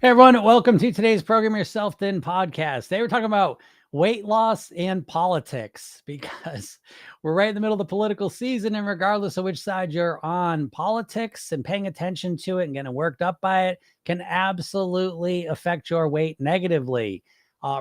Hey everyone, welcome to today's Program Yourself Thin podcast. Today we're talking about weight loss and politics because we're right in the middle of the political season, and regardless of which side you're on, politics and paying attention to it and getting worked up by it can absolutely affect your weight negatively.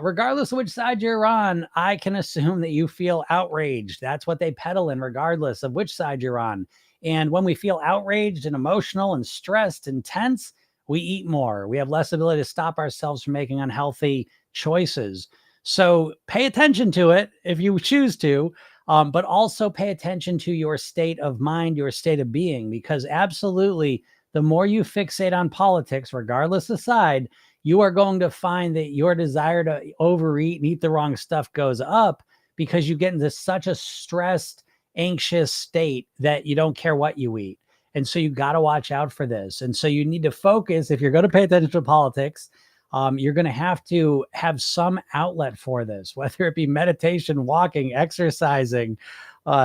Regardless of which side you're on, I can assume that you feel outraged. That's what they peddle in, regardless of which side you're on. And when we feel outraged and emotional and stressed and tense, we eat more. We have less ability to stop ourselves from making unhealthy choices. So pay attention to it if you choose to, but also pay attention to your state of mind, your state of being, because absolutely the more you fixate on politics, regardless of side, you are going to find that your desire to overeat and eat the wrong stuff goes up because you get into such a stressed, anxious state that you don't care what you eat. And so you got to watch out for this. And so you need to focus. If you're going to pay attention to politics, you're going to have some outlet for this, whether it be meditation, walking, exercising,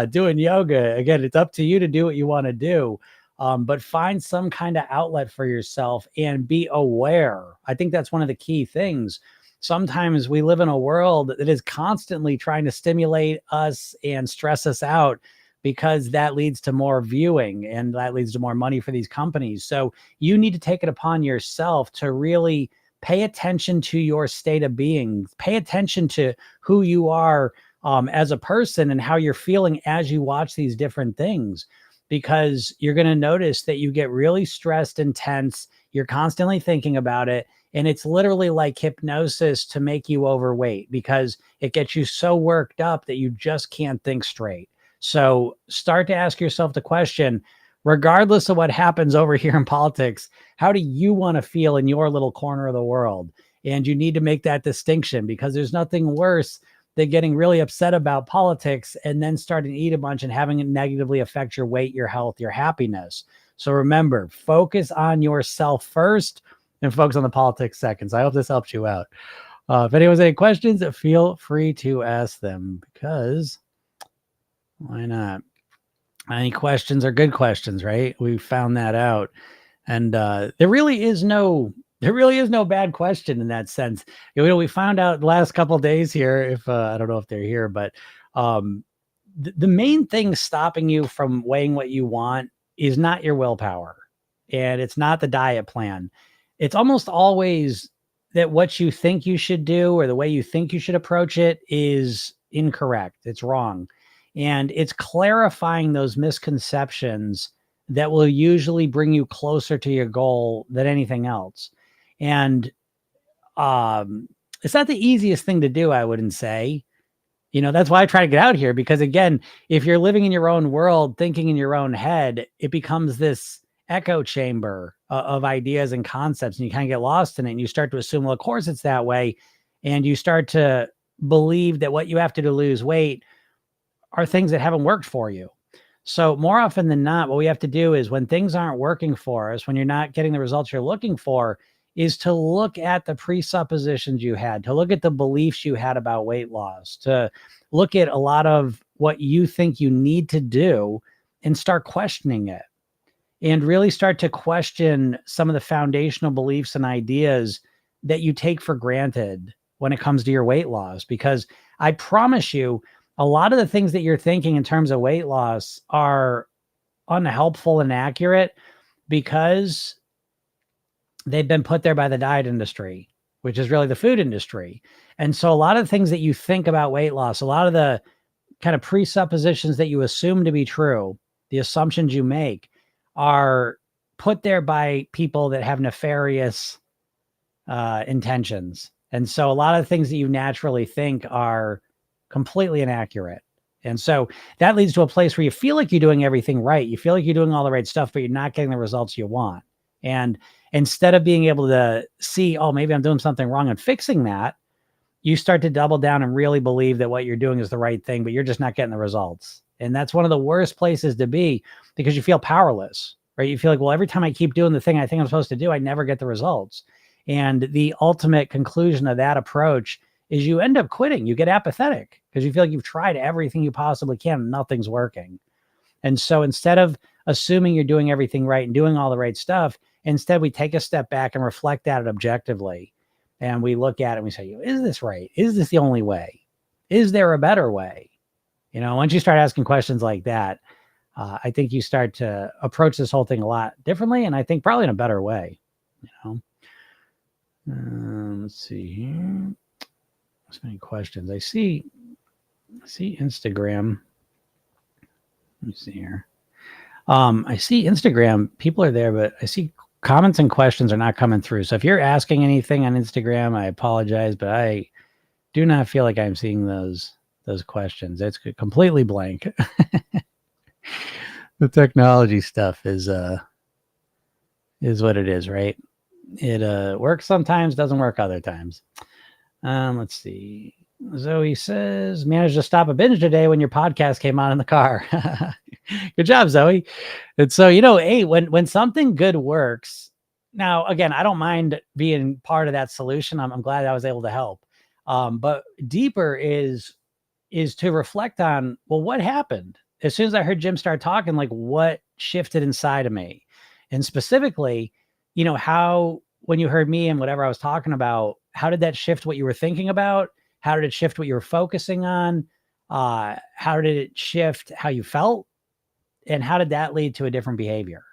doing yoga. Again, it's up to you to do what you want to do. But find some kind of outlet for yourself and be aware. I think that's one of the key things. Sometimes we live in a world that is constantly trying to stimulate us and stress us out, because that leads to more viewing and that leads to more money for these companies. So you need to take it upon yourself to really pay attention to your state of being, pay attention to who you are as a person and how you're feeling as you watch these different things, because you're going to notice that you get really stressed and tense. You're constantly thinking about it. And it's literally like hypnosis to make you overweight, because it gets you so worked up that you just can't think straight. So start to ask yourself the question, regardless of what happens over here in politics, how do you want to feel in your little corner of the world? And you need to make that distinction, because there's nothing worse than getting really upset about politics and then starting to eat a bunch and having it negatively affect your weight, your health, your happiness. So remember, focus on yourself first and focus on the politics second. So I hope this helps you out. If anyone has any questions, feel free to ask them, because why not? Any questions are good questions, right? We found that out. And there really is no bad question in that sense. We found out the last couple of days here, if I don't know if they're here, but the main thing stopping you from weighing what you want is not your willpower, and it's not the diet plan. It's almost always that what you think you should do or the way you think you should approach it is incorrect. It's wrong. And it's clarifying those misconceptions that will usually bring you closer to your goal than anything else. And it's not the easiest thing to do, I wouldn't say. That's why I try to get out here, because again, if you're living in your own world, thinking in your own head, it becomes this echo chamber of ideas and concepts, and you kind of get lost in it, and you start to assume, well, of course it's that way. And you start to believe that what you have to do to lose weight are things that haven't worked for you. So more often than not, what we have to do is, when things aren't working for us, when you're not getting the results you're looking for, is to look at the presuppositions you had, to look at the beliefs you had about weight loss, to look at a lot of what you think you need to do and start questioning it, and really start to question some of the foundational beliefs and ideas that you take for granted when it comes to your weight loss. Because I promise you, a lot of the things that you're thinking in terms of weight loss are unhelpful and accurate because they've been put there by the diet industry, which is really the food industry. And so a lot of the things that you think about weight loss, a lot of the kind of presuppositions that you assume to be true, the assumptions you make, are put there by people that have nefarious intentions. And so a lot of the things that you naturally think are completely inaccurate. And so that leads to a place where you feel like you're doing everything right. You feel like you're doing all the right stuff, but you're not getting the results you want. And instead of being able to see, oh, maybe I'm doing something wrong and fixing that, you start to double down and really believe that what you're doing is the right thing, but you're just not getting the results. And that's one of the worst places to be, because you feel powerless, right? You feel like, well, every time I keep doing the thing I think I'm supposed to do, I never get the results. And the ultimate conclusion of that approach is you end up quitting. You get apathetic because you feel like you've tried everything you possibly can and nothing's working. And so instead of assuming you're doing everything right and doing all the right stuff, Instead, we take a step back and reflect at it objectively. And we look at it and we say, is this right? Is this the only way? Is there a better way? Once you start asking questions like that, I think you start to approach this whole thing a lot differently. And I think probably in a better way, let's see here. So many questions. I see Instagram. Let me see here. I see Instagram. People are there, but I see comments and questions are not coming through. So if you're asking anything on Instagram, I apologize, but I do not feel like I'm seeing those questions. It's completely blank. The technology stuff is what it is, right? It works sometimes, doesn't work other times. Let's see. Zoe says, managed to stop a binge today when your podcast came on in the car. Good job, Zoe. And so, hey, when something good works, now, again, I don't mind being part of that solution. I'm glad I was able to help. But deeper is to reflect on, well, what happened? As soon as I heard Jim start talking, like what shifted inside of me? And specifically, how, when you heard me and whatever I was talking about, how did that shift what you were thinking about? How did it shift what you were focusing on? How did it shift how you felt? And how did that lead to a different behavior?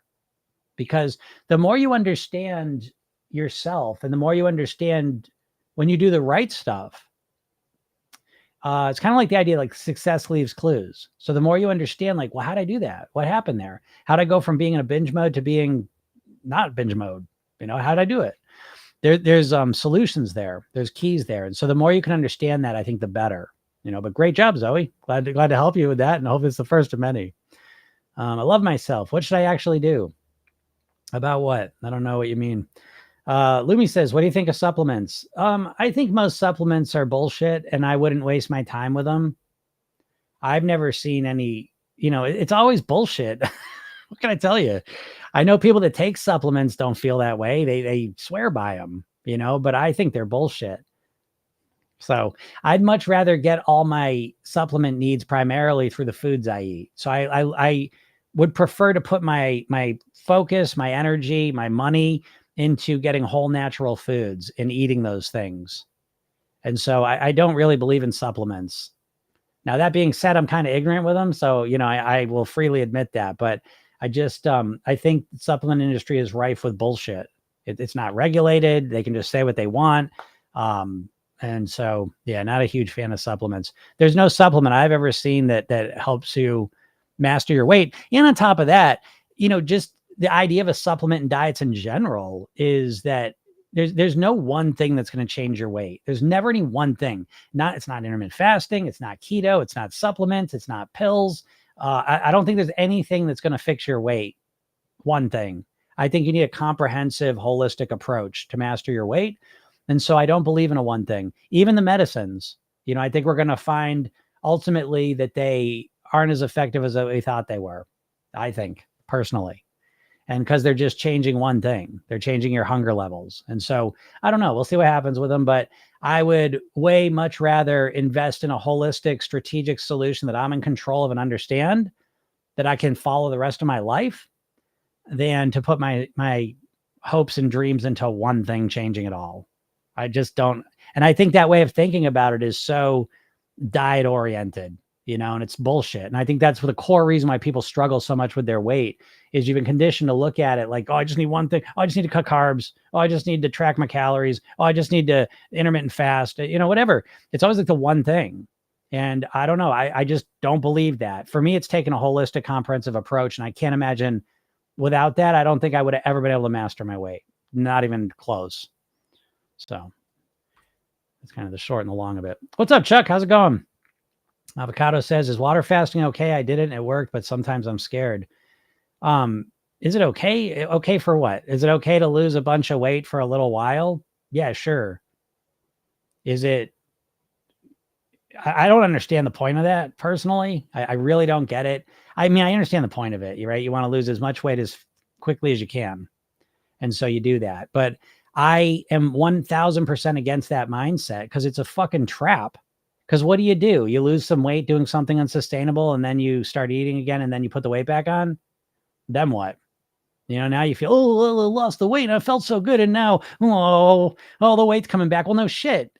Because the more you understand yourself and the more you understand when you do the right stuff, it's kind of like the idea, like success leaves clues. So the more you understand, like, well, how did I do that? What happened there? How did I go from being in a binge mode to being not binge mode? How did I do it? There's solutions there. There's keys there. And so the more you can understand that, I think the better, but great job, Zoe. Glad to help you with that. And I hope it's the first of many. I love myself. What should I actually do? About what? I don't know what you mean. Lumi says, what do you think of supplements? I think most supplements are bullshit and I wouldn't waste my time with them. I've never seen any, it's always bullshit. What can I tell you? I know people that take supplements don't feel that way. They swear by them, but I think they're bullshit. So I'd much rather get all my supplement needs primarily through the foods I eat. So I would prefer to put my focus, my energy, my money into getting whole natural foods and eating those things. And so I don't really believe in supplements. Now, that being said, I'm kind of ignorant with them. So, I will freely admit that, but I just, I think the supplement industry is rife with bullshit. It's not regulated. They can just say what they want. And so, yeah, not a huge fan of supplements. There's no supplement I've ever seen that helps you master your weight. And on top of that, just the idea of a supplement and diets in general is that there's no one thing that's going to change your weight. There's never any one thing. It's not intermittent fasting. It's not keto. It's not supplements. It's not pills. I don't think there's anything that's going to fix your weight. One thing. I think you need a comprehensive, holistic approach to master your weight. And so I don't believe in a one thing. Even the medicines, I think we're going to find ultimately that they aren't as effective as we thought they were. I think personally. And because they're just changing one thing, they're changing your hunger levels. And so I don't know, we'll see what happens with them, but I would way much rather invest in a holistic strategic solution that I'm in control of and understand that I can follow the rest of my life than to put my hopes and dreams into one thing changing it all. I just don't. And I think that way of thinking about it is so diet oriented, and it's bullshit. And I think that's the core reason why people struggle so much with their weight is you've been conditioned to look at it like, oh, I just need one thing. Oh, I just need to cut carbs. Oh, I just need to track my calories. Oh, I just need to intermittent fast, whatever. It's always like the one thing. And I don't know. I just don't believe that. For me, it's taken a holistic, comprehensive approach. And I can't imagine without that, I don't think I would have ever been able to master my weight. Not even close. So that's kind of the short and the long of it. What's up, Chuck? How's it going? Avocado says, is water fasting okay? I did it and it worked, but sometimes I'm scared. Is it okay? Okay for what? Is it okay to lose a bunch of weight for a little while? Yeah, sure. Is it? I don't understand the point of that personally. I really don't get it. I mean, I understand the point of it, right? You want to lose as much weight as quickly as you can. And so you do that. But I am 1000% against that mindset because it's a fucking trap. Because what do? You lose some weight doing something unsustainable and then you start eating again and then you put the weight back on. Then what? Now you feel, I lost the weight and I felt so good. And now, the weight's coming back. Well, no shit.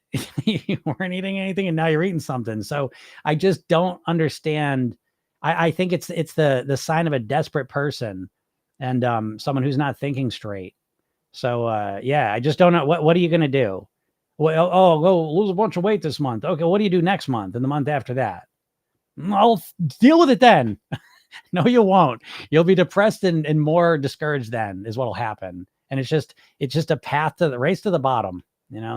You weren't eating anything and now you're eating something. So I just don't understand. I think it's the sign of a desperate person and someone who's not thinking straight. So I just don't know. What are you going to do? Well, go lose a bunch of weight this month. Okay, what do you do next month and the month after that? I'll deal with it then. No, you won't. You'll be depressed and more discouraged then is what'll happen. And it's just a path to the race to the bottom,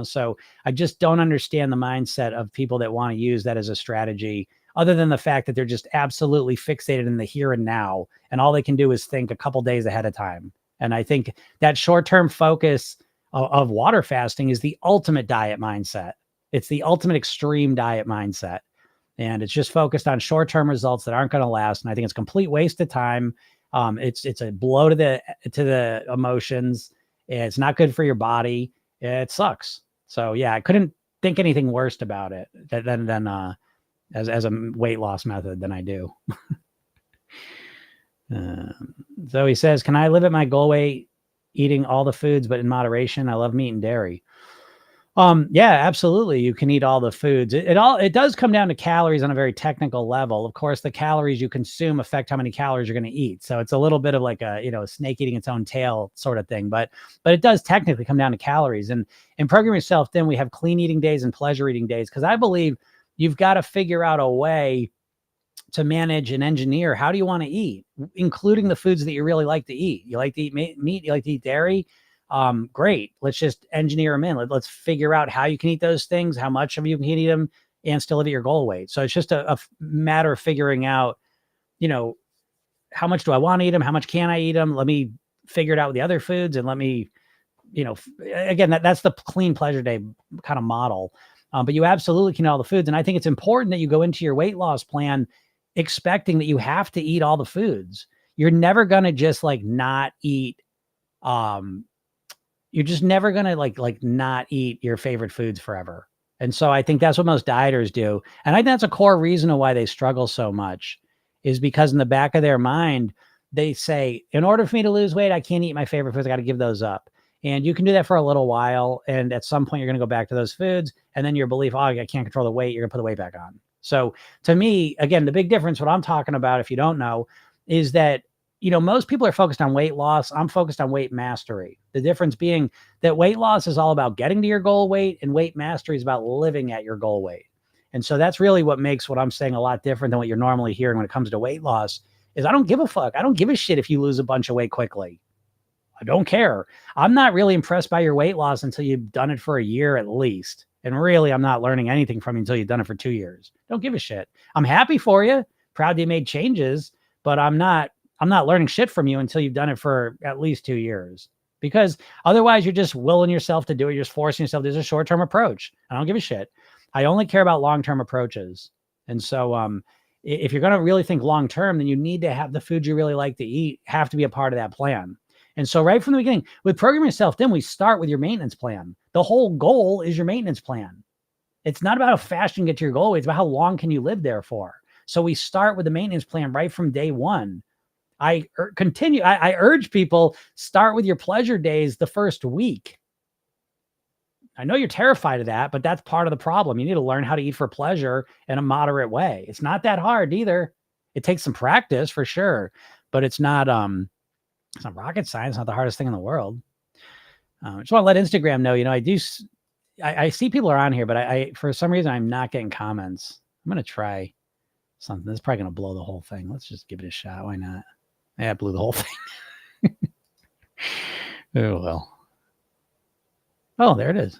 So I just don't understand the mindset of people that want to use that as a strategy, other than the fact that they're just absolutely fixated in the here and now. And all they can do is think a couple days ahead of time. And I think that short-term focus of water fasting is the ultimate diet mindset. It's the ultimate extreme diet mindset. And it's just focused on short-term results that aren't going to last. And I think it's a complete waste of time. It's a blow to the emotions. It's not good for your body. It sucks. So yeah, I couldn't think anything worse about it than as a weight loss method than I do. So he says, can I live at my goal weight eating all the foods, but in moderation? I love meat and dairy. Yeah, absolutely. You can eat all the foods. It does come down to calories on a very technical level. Of course, the calories you consume affect how many calories you're going to eat. So it's a little bit of like a snake eating its own tail sort of thing. But it does technically come down to calories. And in Program Yourself, then we have clean eating days and pleasure eating days, because I believe you've got to figure out a way to manage and engineer how do you want to eat, including the foods that you really like to eat. You like to eat meat, you like to eat dairy. Great. Let's just engineer them in. Let's figure out how you can eat those things, how much of you can eat them, and still live at your goal weight. So it's just a matter of figuring out, how much do I want to eat them? How much can I eat them? Let me figure it out with the other foods, and let me, again, that's the clean pleasure day kind of model. But you absolutely can eat all the foods. And I think it's important that you go into your weight loss plan expecting that you have to eat all the foods. You're never going to just not eat, you're just never going to like not eat your favorite foods forever. And so I think that's what most dieters do. And I think that's a core reason of why they struggle so much, is because in the back of their mind, they say, in order for me to lose weight, I can't eat my favorite foods. I got to give those up. And you can do that for a little while. And at some point, you're going to go back to those foods. And then your belief, I can't control the weight, you're going to put the weight back on. So to me, again, the big difference, what I'm talking about, if you don't know, is that, most people are focused on weight loss. I'm focused on weight mastery. The difference being that weight loss is all about getting to your goal weight, and weight mastery is about living at your goal weight. And so that's really what makes what I'm saying a lot different than what you're normally hearing when it comes to weight loss. Is I don't give a fuck. I don't give a shit if you lose a bunch of weight quickly. I don't care. I'm not really impressed by your weight loss until you've done it for a year at least. And really, I'm not learning anything from you until you've done it for 2 years. Don't give a shit. I'm happy for you. Proud you made changes, but I'm not learning shit from you until you've done it for at least 2 years, because otherwise you're just willing yourself to do it. You're just forcing yourself. There's a short-term approach. I don't give a shit. I only care about long-term approaches. And so, if you're going to really think long-term, then you need to have the food you really like to eat have to be a part of that plan. And so right from the beginning, with Program Yourself, then we start with your maintenance plan. The whole goal is your maintenance plan. It's not about how fast you can get to your goal. It's about how long can you live there for. So we start with the maintenance plan right from day one. I urge people, start with your pleasure days the first week. I know you're terrified of that, but that's part of the problem. You need to learn how to eat for pleasure in a moderate way. It's not that hard either. It takes some practice for sure, but it's not rocket science. It's not the hardest thing in the world. I just want to let Instagram know, I see people are on here, but I for some reason, I'm not getting comments. I'm going to try something. This is probably going to blow the whole thing. Let's just give it a shot. Why not? Yeah, it blew the whole thing. Oh, well. Oh, there it is.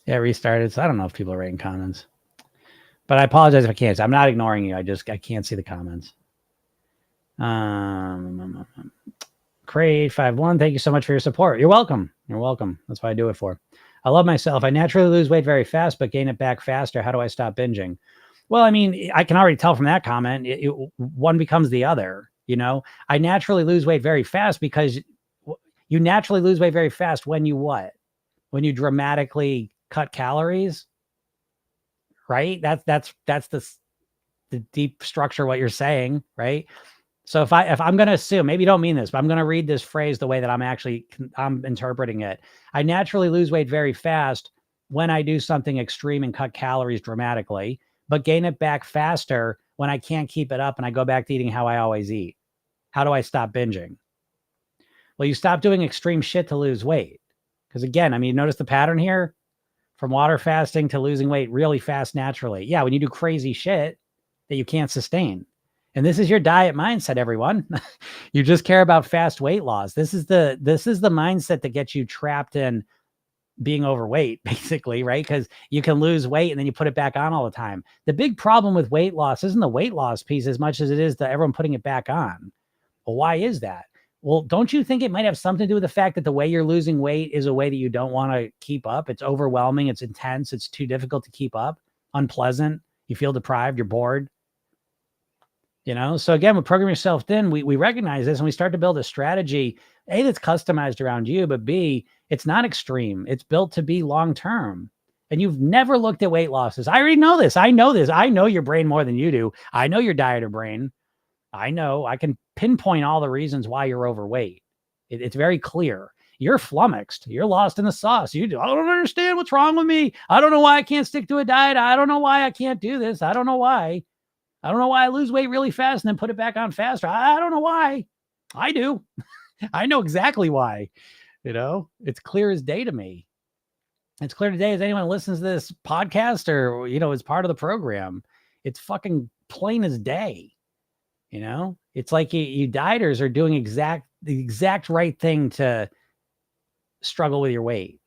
Yeah, restarted. So I don't know if people are writing comments, but I apologize if I can't. I'm not ignoring you. I can't see the comments. Cray851, thank you so much for your support. You're welcome. You're welcome. That's what I do it for. I love myself. I naturally lose weight very fast, but gain it back faster. How do I stop binging? Well, I mean, I can already tell from that comment, one becomes the other. I naturally lose weight very fast because you naturally lose weight very fast when you what? When you dramatically cut calories, right? That's the deep structure of what you're saying, right? So if I'm going to assume, maybe you don't mean this, but I'm going to read this phrase the way that I'm interpreting it. I naturally lose weight very fast when I do something extreme and cut calories dramatically, but gain it back faster when I can't keep it up and I go back to eating how I always eat. How do I stop binging? Well, you stop doing extreme shit to lose weight. Because again, I mean, notice the pattern here from water fasting to losing weight really fast naturally. Yeah, when you do crazy shit that you can't sustain. And this is your diet mindset, everyone. You just care about fast weight loss. This is the mindset that gets you trapped in being overweight, basically, right? Because you can lose weight and then you put it back on all the time. The big problem with weight loss isn't the weight loss piece as much as it is everyone putting it back on. Well, why is that? Well, don't you think it might have something to do with the fact that the way you're losing weight is a way that you don't want to keep up? It's overwhelming. It's intense. It's too difficult to keep up. Unpleasant. You feel deprived. You're bored. So again, with Program Yourself Thin, we recognize this and we start to build a strategy, A, that's customized around you, but B, it's not extreme. It's built to be long-term. And you've never looked at weight losses. I already know this. I know this. I know your brain more than you do. I know your dieter brain. I know. I can pinpoint all the reasons why you're overweight. It's very clear. You're flummoxed. You're lost in the sauce. I don't understand what's wrong with me. I don't know why I can't stick to a diet. I don't know why I can't do this. I don't know why. I don't know why I lose weight really fast and then put it back on faster. I don't know why. I do. I know exactly why. It's clear as day to me. It's clear today as anyone listens to this podcast or, is part of the program. It's fucking plain as day. It's like you dieters are doing the exact right thing to struggle with your weight.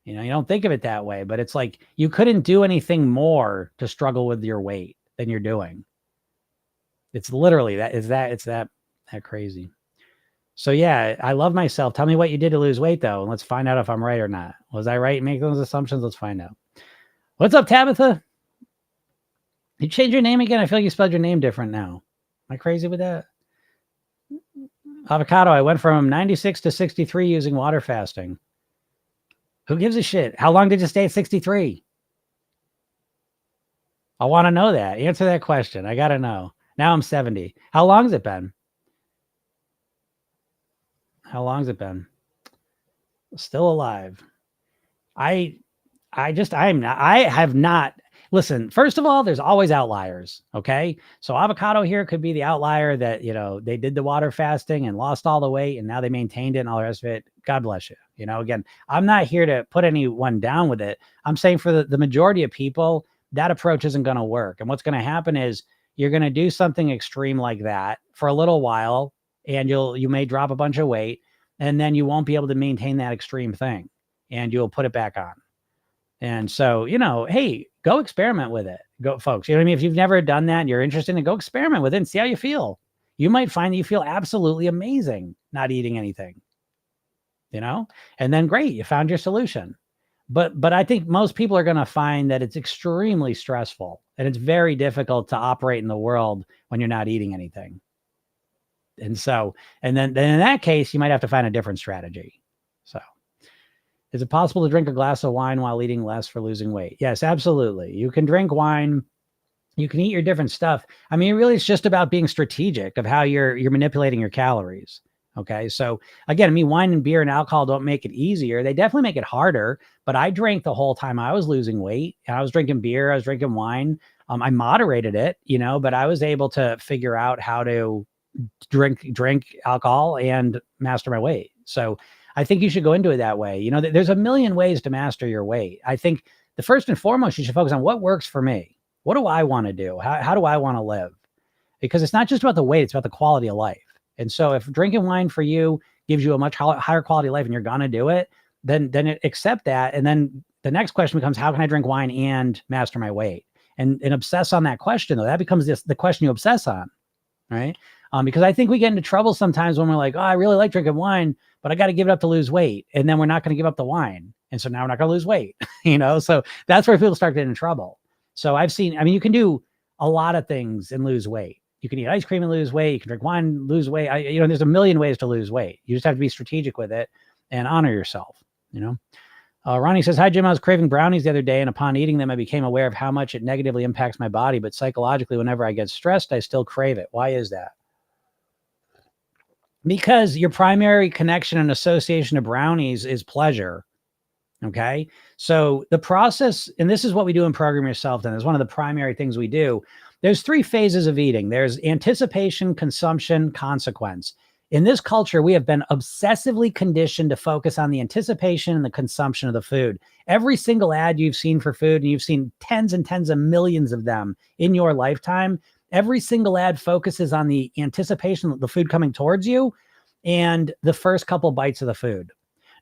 You don't think of it that way, but it's like you couldn't do anything more to struggle with your weight than you're doing. It's literally it's that crazy. So yeah, I love myself. Tell me what you did to lose weight though. And let's find out if I'm right or not. Was I right in making those assumptions? Let's find out. What's up, Tabitha? You changed your name again? I feel like you spelled your name different now. Am I crazy with that? Avocado, I went from 96 to 63 using water fasting. Who gives a shit? How long did you stay at 63? I want to know that. Answer that question. I got to know. Now I'm 70. How long has it been? Still alive. I have not. Listen, first of all, there's always outliers. Okay. So avocado here could be the outlier that, they did the water fasting and lost all the weight and now they maintained it and all the rest of it. God bless you. Again, I'm not here to put anyone down with it. I'm saying for the majority of people, that approach isn't going to work. And what's going to happen is you're going to do something extreme like that for a little while and you may drop a bunch of weight and then you won't be able to maintain that extreme thing and you'll put it back on. And so, hey, go experiment with it. Go, folks. You know what I mean? If you've never done that and you're interested in it, go experiment with it and see how you feel. You might find that you feel absolutely amazing not eating anything, and then great, you found your solution. But I think most people are going to find that it's extremely stressful and it's very difficult to operate in the world when you're not eating anything. And so, and then in that case, you might have to find a different strategy. So, is it possible to drink a glass of wine while eating less for losing weight? Yes, absolutely. You can drink wine. You can eat your different stuff. I mean, really, it's just about being strategic of how you're manipulating your calories. Okay. So again, wine and beer and alcohol don't make it easier. They definitely make it harder, but I drank the whole time I was losing weight. I was drinking beer. I was drinking wine. I moderated it, but I was able to figure out how to drink alcohol and master my weight. So I think you should go into it that way. There's a million ways to master your weight. I think the first and foremost, you should focus on what works for me. What do I want to do? How do I want to live? Because it's not just about the weight, it's about the quality of life. And so if drinking wine for you gives you a much higher quality of life and you're going to do it, then accept that. And then the next question becomes, how can I drink wine and master my weight? And obsess on that question, though. That becomes the question you obsess on, right? Because I think we get into trouble sometimes when we're like, oh, I really like drinking wine, but I got to give it up to lose weight. And then we're not going to give up the wine. And so now we're not going to lose weight, So that's where people start getting in trouble. So you can do a lot of things and lose weight. You can eat ice cream and lose weight. You can drink wine, lose weight. There's a million ways to lose weight. You just have to be strategic with it and honor yourself, Ronnie says, hi, Jim. I was craving brownies the other day, and upon eating them, I became aware of how much it negatively impacts my body. But psychologically, whenever I get stressed, I still crave it. Why is that? Because your primary connection and association to brownies is pleasure. Okay. So the process, and this is what we do in Program Yourself, then is one of the primary things we do. There's three phases of eating. There's anticipation, consumption, consequence. In this culture, we have been obsessively conditioned to focus on the anticipation and the consumption of the food. Every single ad you've seen for food, and you've seen tens and tens of millions of them in your lifetime, every single ad focuses on the anticipation of the food coming towards you and the first couple bites of the food.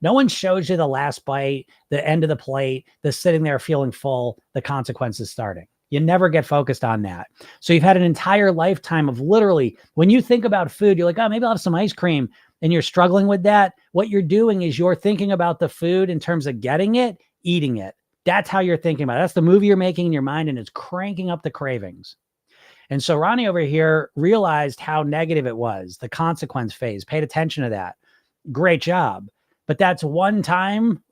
No one shows you the last bite, the end of the plate, the sitting there feeling full, the consequences starting. You never get focused on that. So you've had an entire lifetime of literally, when you think about food, you're like, oh, maybe I'll have some ice cream, and you're struggling with that. What you're doing is you're thinking about the food in terms of getting it, eating it. That's how you're thinking about it. That's the movie you're making in your mind, and it's cranking up the cravings. And so Ronnie over here realized how negative it was, the consequence phase, paid attention to that. Great job. But that's one time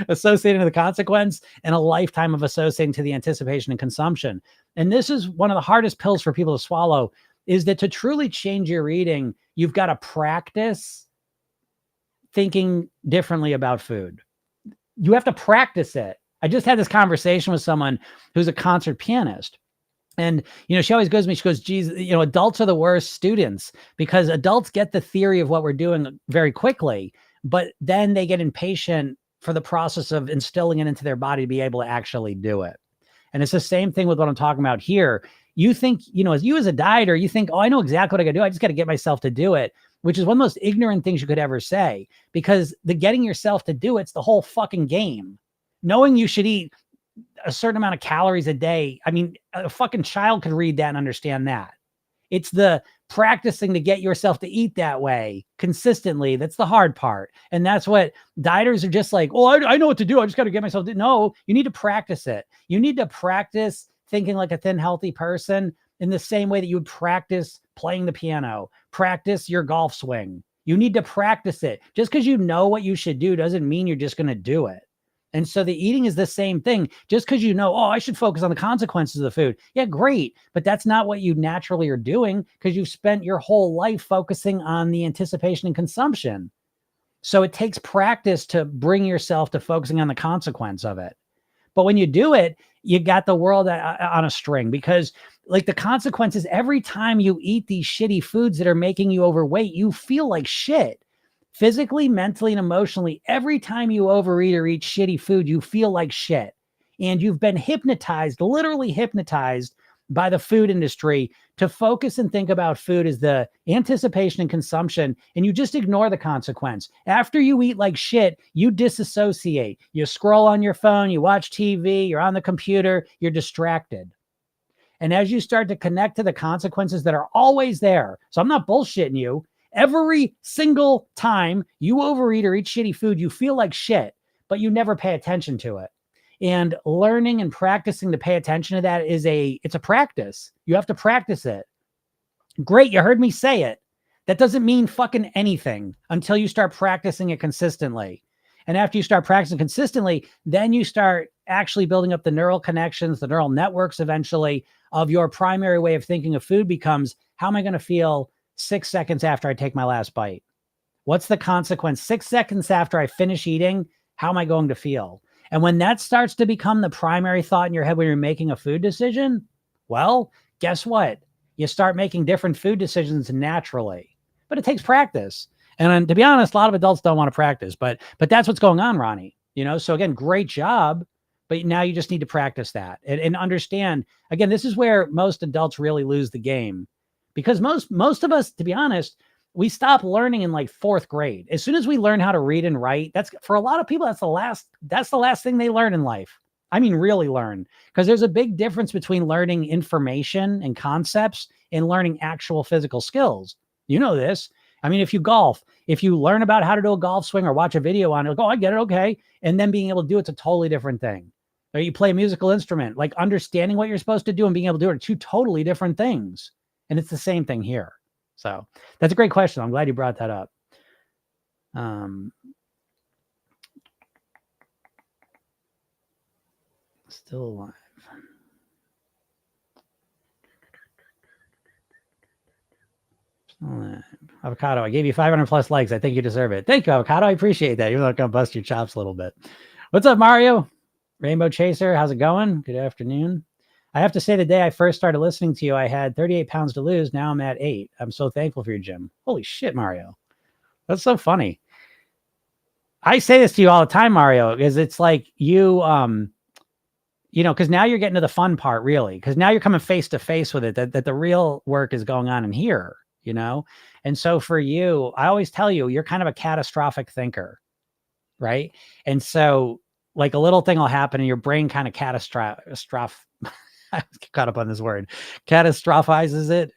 associating to the consequence and a lifetime of associating to the anticipation and consumption. And this is one of the hardest pills for people to swallow, is that to truly change your eating, you've got to practice thinking differently about food. You have to practice it. I just had this conversation with someone who's a concert pianist. And, she always goes to me, she goes, geez, adults are the worst students, because adults get the theory of what we're doing very quickly, but then they get impatient for the process of instilling it into their body to be able to actually do it. And it's the same thing with what I'm talking about here. You think, as you as a dieter, you think, oh, I know exactly what I got to do. I just got to get myself to do it, which is one of the most ignorant things you could ever say, because the getting yourself to do it's the whole fucking game. Knowing you should eat a certain amount of calories a day. I mean, a fucking child could read that and understand that. It's the practicing to get yourself to eat that way consistently. That's the hard part. And that's what dieters are just like, oh, I know what to do. I just got to get myself to. No, you need to practice it. You need to practice thinking like a thin, healthy person in the same way that you would practice playing the piano, practice your golf swing. You need to practice it. Just because you know what you should do doesn't mean you're just going to do it. And so the eating is the same thing. Just because oh, I should focus on the consequences of the food. Yeah, great. But that's not what you naturally are doing, because you've spent your whole life focusing on the anticipation and consumption. So it takes practice to bring yourself to focusing on the consequence of it. But when you do it, you got the world on a string, because like the consequences, every time you eat these shitty foods that are making you overweight, you feel like shit. Physically, mentally, and emotionally, every time you overeat or eat shitty food, you feel like shit. And you've been hypnotized, literally hypnotized by the food industry to focus and think about food as the anticipation and consumption, and you just ignore the consequence. After you eat like shit, you disassociate. You scroll on your phone, you watch TV, you're on the computer, you're distracted. And as you start to connect to the consequences that are always there, so I'm not bullshitting you, every single time you overeat or eat shitty food, you feel like shit, but you never pay attention to it. And learning and practicing to pay attention to that it's a practice. You have to practice it. Great, you heard me say it. That doesn't mean fucking anything until you start practicing it consistently. And after you start practicing consistently, then you start actually building up the neural connections, the neural networks eventually of your primary way of thinking of food becomes, how am I going to feel 6 seconds after I take my last bite? What's the consequence? 6 seconds after I finish eating, how am I going to feel? And when that starts to become the primary thought in your head when you're making a food decision, well, guess what? You start making different food decisions naturally. But it takes practice. And to be honest, a lot of adults don't want to practice, but that's what's going on, Ronnie. So again, great job. But now you just need to practice that and understand, again, this is where most adults really lose the game. Because most of us, to be honest, we stop learning in like 4th grade. As soon as we learn how to read and write, that's for a lot of people, that's the last thing they learn in life. I mean, really learn, because there's a big difference between learning information and concepts and learning actual physical skills. You know this. I mean, if you golf, if you learn about how to do a golf swing or watch a video on it, like, oh, I get it. Okay. And then being able to do it's a totally different thing. Or you play a musical instrument, like understanding what you're supposed to do and being able to do it are 2 totally different things. And it's the same thing here. So that's a great question. I'm glad you brought that up. Still alive. Avocado, I gave you 500 plus likes. I think you deserve it. Thank you, Avocado. I appreciate that. Even though I'm going to bust your chops a little bit. What's up, Mario? Rainbow Chaser, how's it going? Good afternoon. I have to say, the day I first started listening to you, I had 38 pounds to lose. Now I'm at 8. I'm so thankful for your gym. Holy shit, Mario. That's so funny. I say this to you all the time, Mario, because it's like you, because now you're getting to the fun part, really, because now you're coming face to face with it, that the real work is going on in here, And so for you, I always tell you, you're kind of a catastrophic thinker, right? And so like a little thing will happen and your brain kind of I caught up on this word, catastrophizes it,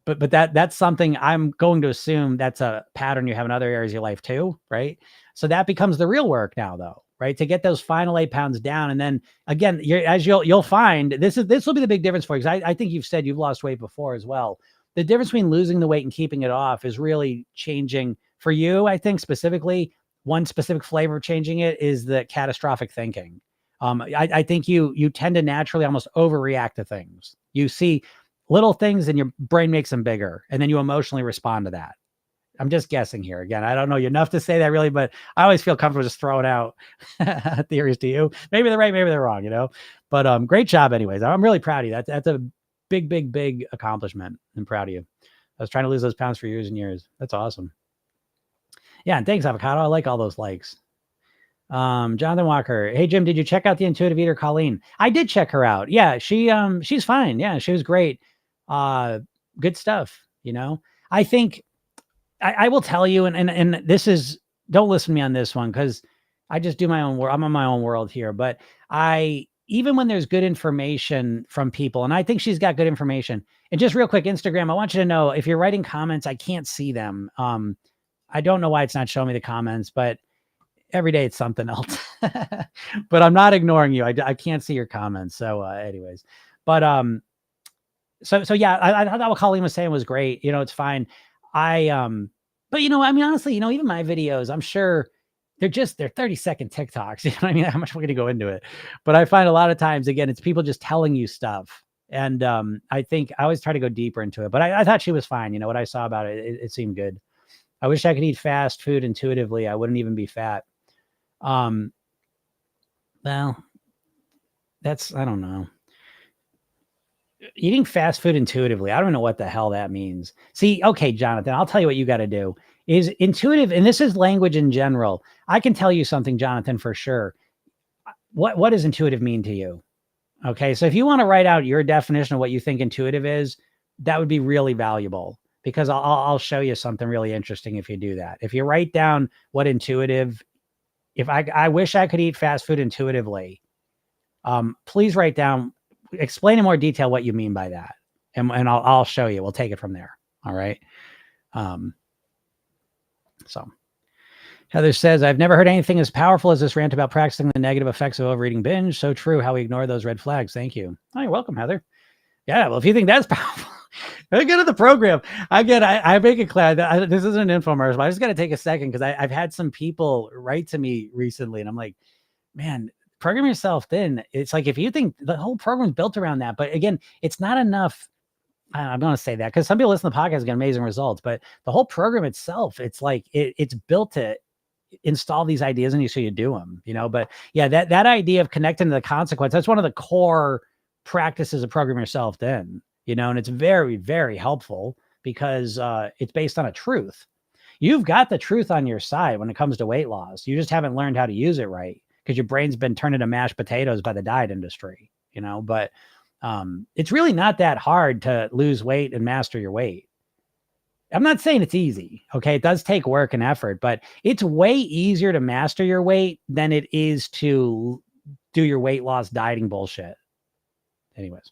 but that's something I'm going to assume that's a pattern you have in other areas of your life too, right? So that becomes the real work now, though, right? To get those final 8 pounds down, and then again, you'll find this will be the big difference for you. Because I think you've said you've lost weight before as well. The difference between losing the weight and keeping it off is really changing for you. I think specifically one specific flavor of changing it is the catastrophic thinking. I think you tend to naturally almost overreact to things. You see little things and your brain makes them bigger, and then you emotionally respond to that. I'm just guessing here. Again, I don't know you enough to say that really, but I always feel comfortable just throwing out theories to you. Maybe they're right, maybe they're wrong, But great job anyways. I'm really proud of you. That's a big, big, big accomplishment. I'm proud of you. I was trying to lose those pounds for years and years. That's awesome. Yeah, and thanks, Avocado. I like all those likes. Jonathan Walker. Hey, Jim, did you check out the intuitive eater, Colleen? I did check her out. Yeah, she's fine. Yeah, she was great. Good stuff. I think I will tell you, and this is, don't listen to me on this one, because I just do my own work. I'm on my own world here, but even when there's good information from people, and I think she's got good information, and just real quick, Instagram, I want you to know, if you're writing comments, I can't see them. I don't know why it's not showing me the comments, but every day it's something else. But I'm not ignoring you. I can't see your comments. So anyways, but so yeah, I thought what Colleen was saying was great. It's fine. But honestly, even my videos, I'm sure they're 30-second TikToks. You know what I mean? How much we're going to go into it. But I find a lot of times, again, it's people just telling you stuff. And I think I always try to go deeper into it, but I thought she was fine. What I saw about it seemed good. I wish I could eat fast food intuitively. I wouldn't even be fat. Well, I don't know. Eating fast food intuitively, I don't know what the hell that means. See, okay, Jonathan, I'll tell you what you got to do. Is intuitive, and this is language in general. I can tell you something, Jonathan, for sure. What does intuitive mean to you? Okay, so if you want to write out your definition of what you think intuitive is, that would be really valuable, because I'll show you something really interesting if you do that. If you write down what intuitive, if I wish I could eat fast food intuitively, please write down, explain in more detail what you mean by that. And I'll show you. We'll take it from there. All right. So Heather says, I've never heard anything as powerful as this rant about practicing the negative effects of overeating binge. So true. How we ignore those red flags. Thank you. Oh, you're welcome, Heather. Yeah. Well, if you think that's powerful, get to the program. I make it clear that this isn't an infomercial, but I just got to take a second, because I've had some people write to me recently, and I'm like, man, program yourself thin. It's like, if you think the whole program is built around that, but again, it's not enough. I'm going to say that because some people listen to the podcast and get amazing results, but the whole program itself, it's like, it's built to install these ideas in you so you do them, but yeah, that idea of connecting to the consequence, that's one of the core practices of program yourself thin, and it's very, very helpful, because it's based on a truth. You've got the truth on your side when it comes to weight loss. You just haven't learned how to use it right, because your brain's been turned into mashed potatoes by the diet industry, but it's really not that hard to lose weight and master your weight. I'm not saying it's easy. Okay. It does take work and effort, but it's way easier to master your weight than it is to do your weight loss dieting bullshit. Anyways.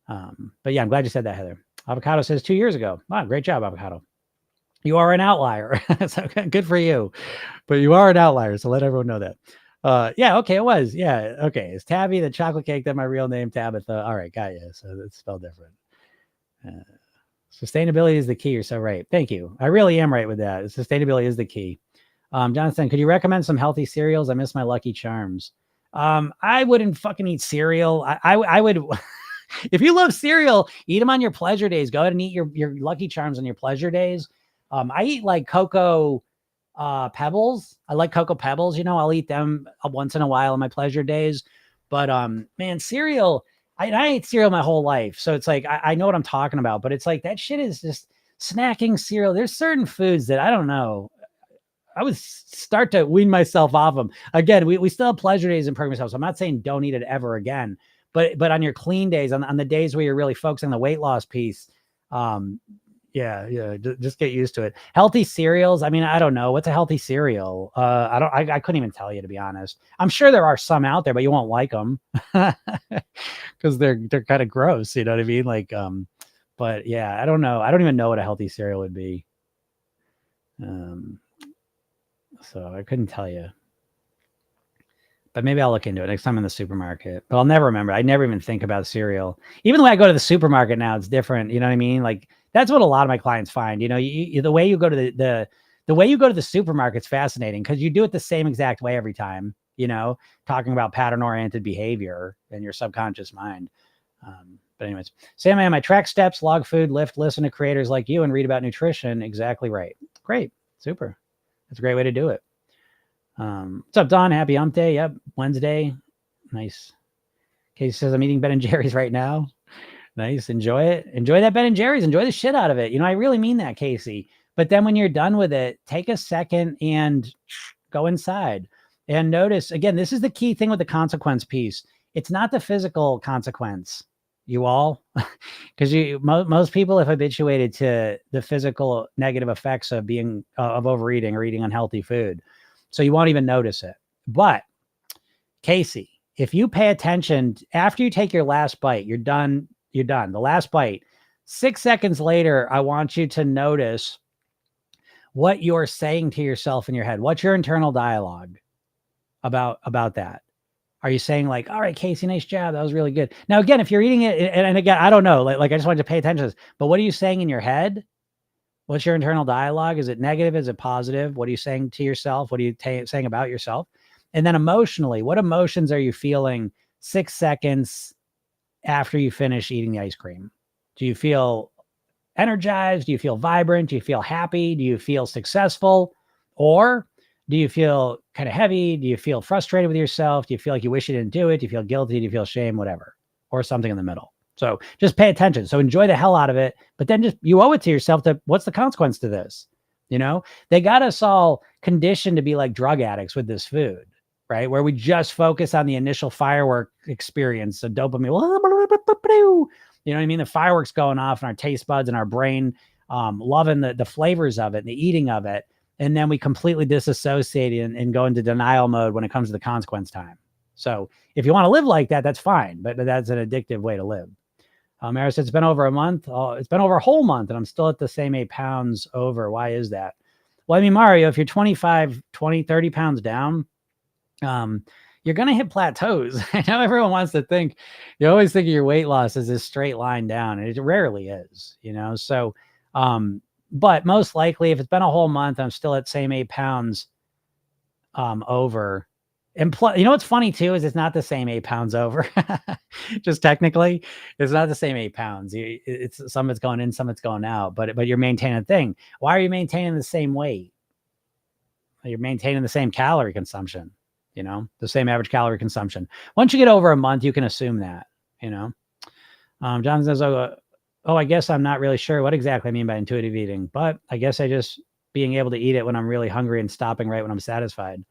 But yeah, I'm glad you said that, Heather. Avocado says 2 years ago. Wow, great job, Avocado. You are an outlier. So good for you, but you are an outlier. So let everyone know that. Yeah. Okay. It was. Yeah. Okay. It's Tabby, the chocolate cake. That's my real name, Tabitha. All right. Got you. So it's spelled different. Sustainability is the key. You're so right. Thank you. I really am right with that. Sustainability is the key. Jonathan, could you recommend some healthy cereals? I miss my Lucky Charms. I wouldn't fucking eat cereal. I would, If you love cereal, eat them on your pleasure days. Go ahead and eat your Lucky Charms on your pleasure days. I eat like cocoa pebbles. I like cocoa pebbles. I'll eat them once in a while on my pleasure days. But man, cereal. I ate cereal my whole life, so it's like I know what I'm talking about. But it's like that shit is just snacking cereal. There's certain foods that I don't know. I would start to wean myself off them. Again, we still have pleasure days in Progress House. So I'm not saying don't eat it ever again, but on your clean days, on the days where you're really focusing on the weight loss piece, just get used to it. Healthy cereals. I mean, I don't know. What's a healthy cereal? I couldn't even tell you, to be honest. I'm sure there are some out there, but you won't like them because they're kind of gross. You know what I mean? Like, but yeah, I don't know. I don't even know what a healthy cereal would be. So I couldn't tell you, but maybe I'll look into it next time in the supermarket, but I'll never remember. I never even think about cereal. Even the way I go to the supermarket now, it's different. You know what I mean? Like that's what a lot of my clients find, the way you go to the way you go to the supermarket's fascinating because you do it the same exact way every time, talking about pattern oriented behavior in your subconscious mind. But anyways, Sam, I track steps, log food, lift, listen to creators like you and read about nutrition. Exactly right. Great. Super. That's a great way to do it. What's up, Don? Happy hump day. Yep. Wednesday. Nice. Casey says, I'm eating Ben & Jerry's right now. Nice. Enjoy it. Enjoy that Ben & Jerry's. Enjoy the shit out of it. I really mean that, Casey. But then when you're done with it, take a second and go inside and notice. Again, this is the key thing with the consequence piece. It's not the physical consequence, you all, because most people have habituated to the physical negative effects of being of overeating or eating unhealthy food. So you won't even notice it. But Casey, if you pay attention after you take your last bite, you're done. The last bite, 6 seconds later, I want you to notice what you're saying to yourself in your head. What's your internal dialogue about that? Are you saying like, all right, Casey, nice job. That was really good. Now, again, if you're eating it, and again, I don't know, like I just wanted to pay attention to this, but what are you saying in your head? What's your internal dialogue? Is it negative? Is it positive? What are you saying to yourself? What are you saying about yourself? And then emotionally, what emotions are you feeling 6 seconds after you finish eating the ice cream? Do you feel energized? Do you feel vibrant? Do you feel happy? Do you feel successful? Or do you feel kind of heavy? Do you feel frustrated with yourself? Do you feel like you wish you didn't do it? Do you feel guilty? Do you feel shame? Whatever, or something in the middle. So just pay attention. So enjoy the hell out of it, but then just, you owe it to yourself to, what's the consequence to this? They got us all conditioned to be like drug addicts with this food, right? Where we just focus on the initial firework experience. So dopamine, you know what I mean? The fireworks going off in our taste buds and our brain, loving the flavors of it and the eating of it. And then we completely disassociate and go into denial mode when it comes to the consequence time. So if you want to live like that, that's fine, but that's an addictive way to live. Mara said, it's been over a month. It's been over a whole month and I'm still at the same 8 pounds over. Why is that? Well, I mean, Mario, if you're 25, 20, 30 pounds down, you're going to hit plateaus. I know everyone wants to think, you always think of your weight loss as this straight line down, and it rarely is, So, but most likely if it's been a whole month, I'm still at same 8 pounds, over. And what's funny too, is it's not the same 8 pounds over. Just technically, it's not the same 8 pounds. It's some of it's going in, some of it's going out, but you're maintaining a thing. Why are you maintaining the same weight? You're maintaining the same calorie consumption, the same average calorie consumption. Once you get over a month, you can assume that, John says, I guess I'm not really sure what exactly I mean by intuitive eating, but I guess I just being able to eat it when I'm really hungry and stopping right when I'm satisfied.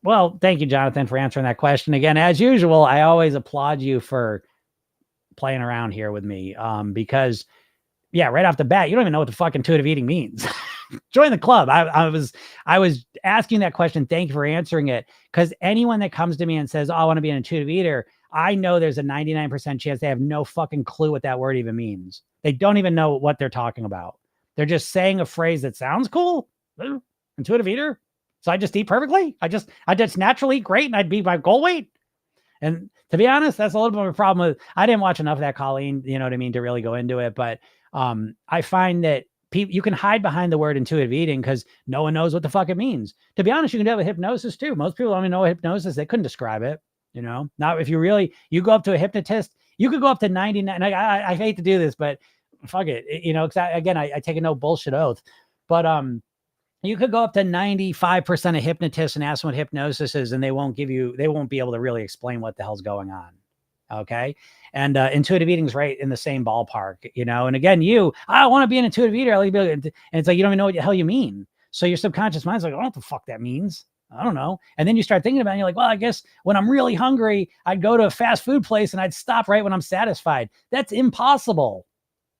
Well, thank you, Jonathan, for answering that question. Again, as usual, I always applaud you for playing around here with me, because, yeah, right off the bat, you don't even know what the fuck intuitive eating means. Join the club. I was asking that question. Thank you for answering it, because anyone that comes to me and says, I want to be an intuitive eater, I know there's a 99% chance they have no fucking clue what that word even means. They don't even know what they're talking about. They're just saying a phrase that sounds cool. Intuitive eater. So I just eat perfectly. I just naturally eat great and I'd beat my goal weight. And to be honest, that's a little bit of a problem with, I didn't watch enough of that, Colleen, you know what I mean, to really go into it. But I find that you can hide behind the word intuitive eating because no one knows what the fuck it means. To be honest, you can do it with hypnosis too. Most people don't even know what hypnosis is. They couldn't describe it. Now, if you go up to a hypnotist, you could go up to 99. I hate to do this, but fuck it, because I take a no bullshit oath, but you could go up to 95% of hypnotists and ask them what hypnosis is, and they won't be able to really explain what the hell's going on. Okay. And intuitive eating is right in the same ballpark, and again, I want to be an intuitive eater. And it's like, you don't even know what the hell you mean. So your subconscious mind's like, I don't know what the fuck that means. I don't know. And then you start thinking about it, and you're like, well, I guess when I'm really hungry, I'd go to a fast food place and I'd stop right when I'm satisfied. That's impossible.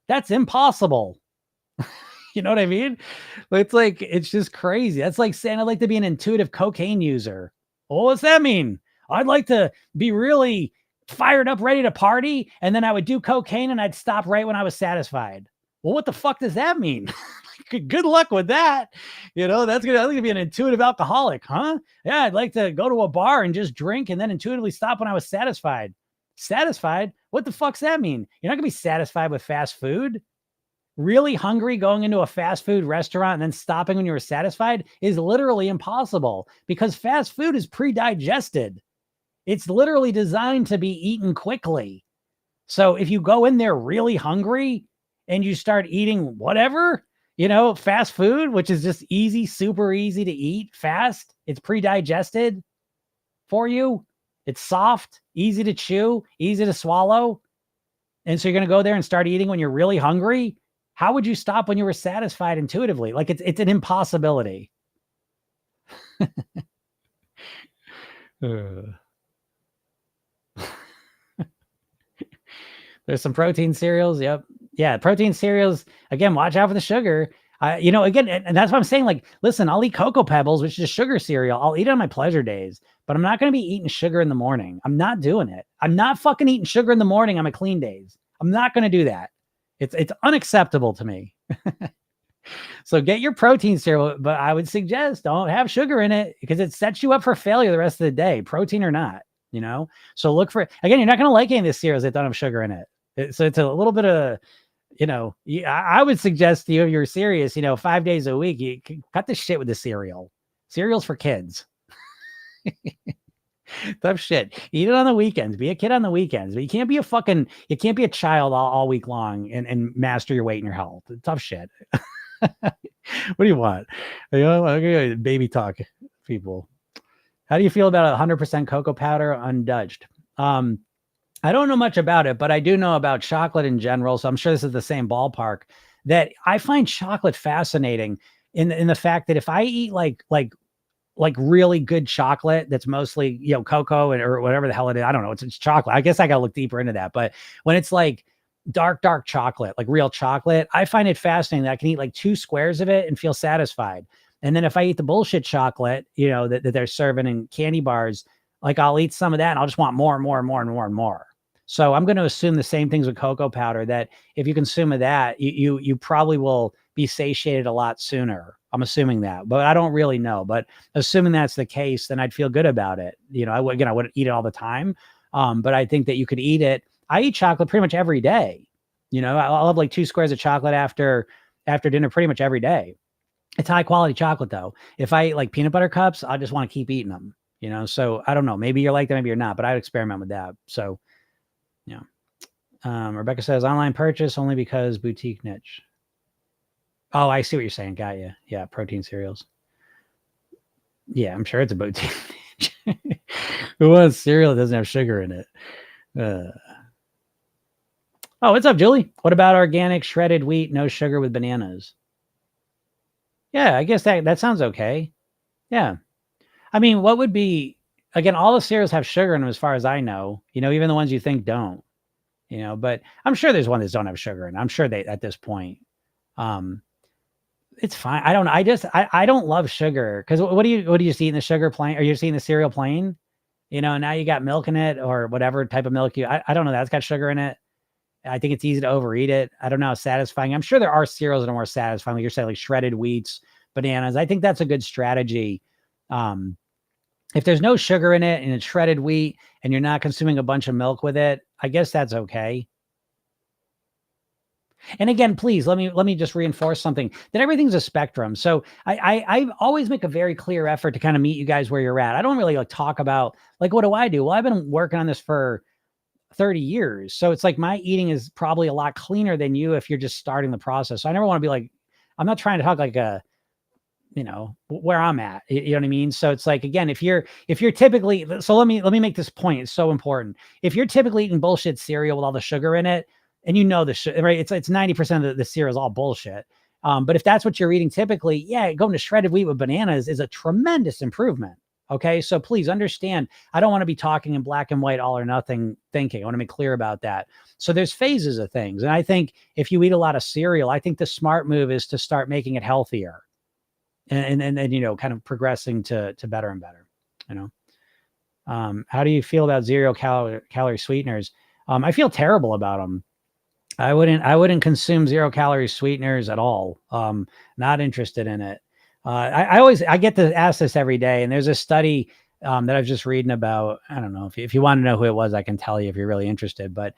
That's impossible. You know what I mean? It's like, it's just crazy. That's like saying I'd like to be an intuitive cocaine user. Well, what's that mean? I'd like to be really fired up, ready to party, and then I would do cocaine and I'd stop right when I was satisfied. Well, what the fuck does that mean? Good luck with that. I'd like to be an intuitive alcoholic, huh? Yeah, I'd like to go to a bar and just drink and then intuitively stop when I was satisfied. Satisfied? What the fuck's that mean? You're not gonna be satisfied with fast food. Really hungry going into a fast food restaurant and then stopping when you were satisfied is literally impossible, because fast food is pre-digested. It's literally designed to be eaten quickly. So if you go in there really hungry and you start eating whatever, fast food, which is just easy, super easy to eat fast, it's pre-digested for you. It's soft, easy to chew, easy to swallow. And so you're going to go there and start eating when you're really hungry. How would you stop when you were satisfied intuitively? Like, it's an impossibility. There's some protein cereals. Yep. Yeah. Protein cereals. Again, watch out for the sugar. Again, and that's what I'm saying. Like, listen, I'll eat Cocoa Pebbles, which is sugar cereal. I'll eat it on my pleasure days, but I'm not going to be eating sugar in the morning. I'm not doing it. I'm not fucking eating sugar in the morning on my clean days. I'm not going to do that. It's unacceptable to me. So get your protein cereal, but I would suggest don't have sugar in it, because it sets you up for failure the rest of the day, protein or not, So look for, again, you're not going to like any of these cereals that don't have sugar in it. So it's a little bit of, I would suggest to you, if you're serious, 5 days a week, you cut the shit with the cereal. Cereal's for kids. Tough shit. Eat it on the weekends. Be a kid on the weekends. But you can't be a child all week long and master your weight and your health. Tough shit. What do you want? Baby talk, people. How do you feel about 100% cocoa powder undudged? I don't know much about it, but I do know about chocolate in general. So I'm sure this is the same ballpark. That I find chocolate fascinating in the fact that if I eat like really good chocolate that's mostly, cocoa or whatever the hell it is. I don't know. It's chocolate. I guess I got to look deeper into that. But when it's like dark chocolate, like real chocolate, I find it fascinating that I can eat like 2 squares of it and feel satisfied. And then if I eat the bullshit chocolate, that they're serving in candy bars, like I'll eat some of that and I'll just want more and more and more and more and more. So I'm going to assume the same things with cocoa powder, that if you consume of that, you probably will be satiated a lot sooner. I'm assuming that, but I don't really know. But assuming that's the case, then I'd feel good about it. I wouldn't eat it all the time. But I think that you could eat it. I eat chocolate pretty much every day. I'll have like 2 squares of chocolate after dinner pretty much every day. It's high quality chocolate though. If I eat like peanut butter cups, I just want to keep eating them, so I don't know, maybe you're like that, maybe you're not, but I'd experiment with that. So, Rebecca says online purchase only because boutique niche. Oh, I see what you're saying. Got you. Yeah. Protein cereals. Yeah. I'm sure it's a boutique niche. Who wants cereal that doesn't have sugar in it? Oh, what's up, Julie? What about organic shredded wheat, no sugar with bananas? Yeah, I guess that sounds okay. Yeah. I mean, what would be, again, all the cereals have sugar in them as far as I know, even the ones you think don't, but I'm sure there's one that don't have sugar in it. I'm sure they, at this point, it's fine. I don't know. I don't love sugar. Cause what do you just eat in the sugar plain? Are you just eating the cereal plain? Now you got milk in it or whatever type of milk I don't know. That's got sugar in it. I think it's easy to overeat it. I don't know how satisfying. I'm sure there are cereals that are more satisfying. Like you're saying, like shredded wheats, bananas. I think that's a good strategy. If there's no sugar in it and it's shredded wheat and you're not consuming a bunch of milk with it, I guess that's okay. And again, please let me just reinforce something, that everything's a spectrum. So I always make a very clear effort to kind of meet you guys where you're at. I don't really like talk about like, what do I do? Well, I've been working on this for 30 years. So it's like my eating is probably a lot cleaner than you if you're just starting the process. So I never want to be like, I'm not trying to talk like a, where I'm at, you know what I mean? So it's like, again, if you're typically, so let me make this point. It's so important. If you're typically eating bullshit cereal with all the sugar in it, and right, it's 90% of the cereal is all bullshit. But if that's what you're eating typically, yeah, going to shredded wheat with bananas is a tremendous improvement. Okay. So please understand, I don't want to be talking in black and white, all or nothing thinking. I want to make clear about that. So there's phases of things. And I think if you eat a lot of cereal, I think the smart move is to start making it healthier and kind of progressing to better and better, how do you feel about zero calorie sweeteners? I feel terrible about them. I wouldn't consume zero calorie sweeteners at all. Not interested in it. I get asked this every day, and there's a study that I've just reading about. I don't know if you want to know who it was, I can tell you if you're really interested, but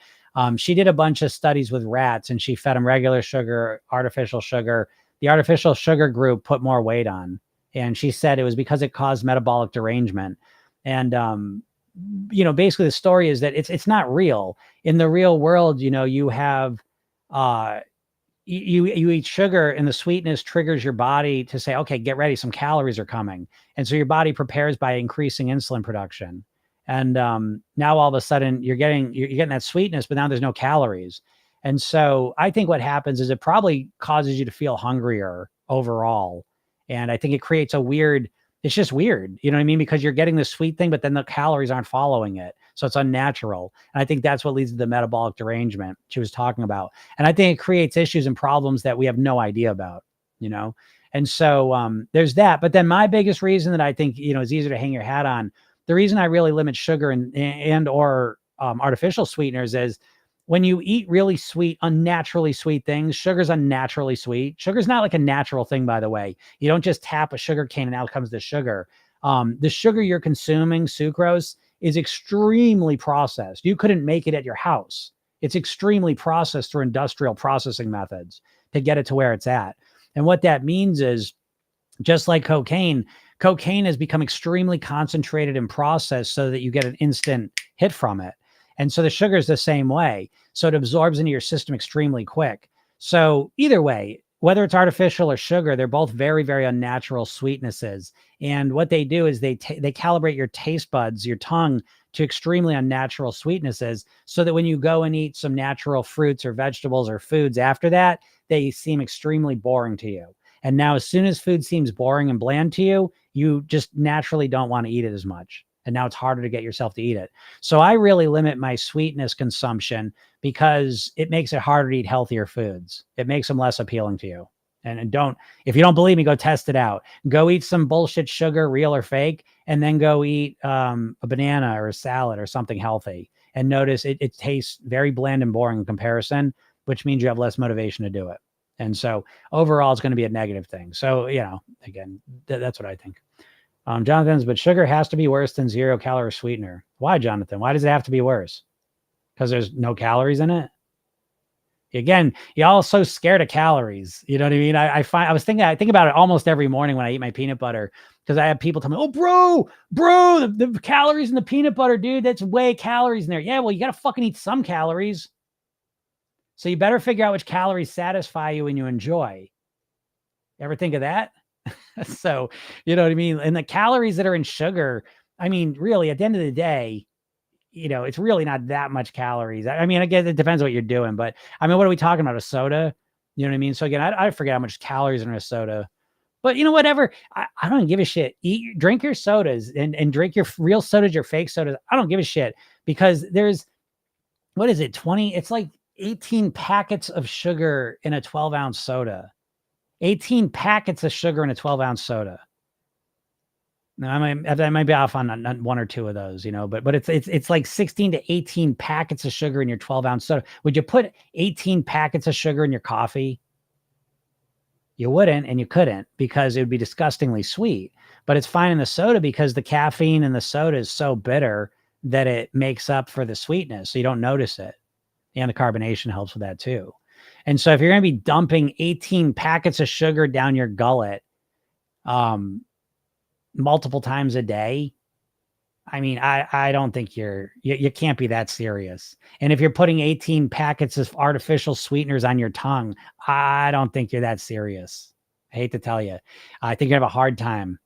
she did a bunch of studies with rats, and she fed them regular sugar, artificial sugar. The artificial sugar group put more weight on, and she said it was because it caused metabolic derangement. And basically the story is that it's not real. In the real world, you have you eat sugar, and the sweetness triggers your body to say, okay, get ready, some calories are coming. And so your body prepares by increasing insulin production. And now all of a sudden you're getting that sweetness, but now there's no calories. And so I think what happens is it probably causes you to feel hungrier overall. And I think it creates it's just weird, you know what I mean? Because you're getting the sweet thing, but then the calories aren't following it. So it's unnatural. And I think that's what leads to the metabolic derangement she was talking about. And I think it creates issues and problems that we have no idea about, And so there's that. But then my biggest reason that I think, is easier to hang your hat on, the reason I really limit sugar and/or artificial sweeteners is when you eat really sweet, unnaturally sweet things, sugar's unnaturally sweet. Sugar's not like a natural thing, by the way. You don't just tap a sugar cane and out comes the sugar. The sugar you're consuming, sucrose, is extremely processed. You couldn't make it at your house. It's extremely processed through industrial processing methods to get it to where it's at. And what that means is, just like cocaine has become extremely concentrated and processed so that you get an instant hit from it. And so the sugar is the same way. So it absorbs into your system extremely quick. So either way, whether it's artificial or sugar, they're both very, very unnatural sweetnesses. And what they do is they calibrate your taste buds, your tongue, to extremely unnatural sweetnesses, so that when you go and eat some natural fruits or vegetables or foods after that, they seem extremely boring to you. And now as soon as food seems boring and bland to you, you just naturally don't want to eat it as much. And now it's harder to get yourself to eat it. So I really limit my sweetness consumption because it makes it harder to eat healthier foods. It makes them less appealing to you. And if you don't believe me, go test it out. Go eat some bullshit sugar, real or fake, and then go eat a banana or a salad or something healthy. And notice it tastes very bland and boring in comparison, which means you have less motivation to do it. And so overall, it's going to be a negative thing. So, again, that's what I think. Jonathan's, but sugar has to be worse than 0 calorie sweetener. Why, Jonathan? Why does it have to be worse? Because there's no calories in it? Again, y'all so scared of calories. You know what I mean? I think about it almost every morning when I eat my peanut butter, because I have people tell me, oh, bro, the calories in the peanut butter, dude, that's way calories in there. Yeah, well, you got to fucking eat some calories. So you better figure out which calories satisfy you and you enjoy. Ever think of that? So, you know what I mean? And the calories that are in sugar, I mean, really, at the end of the day, it's really not that much calories. I mean, I guess it depends what you're doing, but I mean, what are we talking about? A soda? You know what I mean? So again, I forget how much calories are in a soda, but whatever. I don't give a shit. Drink your sodas and drink your real sodas, your fake sodas. I don't give a shit, because there's, what is it? It's like 18 packets of sugar in a 12-ounce soda. 18 packets of sugar in a 12-ounce soda. Now, I might be off on one or two of those, but it's like 16 to 18 packets of sugar in your 12-ounce soda. Would you put 18 packets of sugar in your coffee? You wouldn't, and you couldn't, because it would be disgustingly sweet. But it's fine in the soda because the caffeine in the soda is so bitter that it makes up for the sweetness, so you don't notice it. And the carbonation helps with that too. And so if you're going to be dumping 18 packets of sugar down your gullet multiple times a day, I mean, I don't think you can't be that serious. And if you're putting 18 packets of artificial sweeteners on your tongue, I don't think you're that serious. I hate to tell you. I think you have a hard time,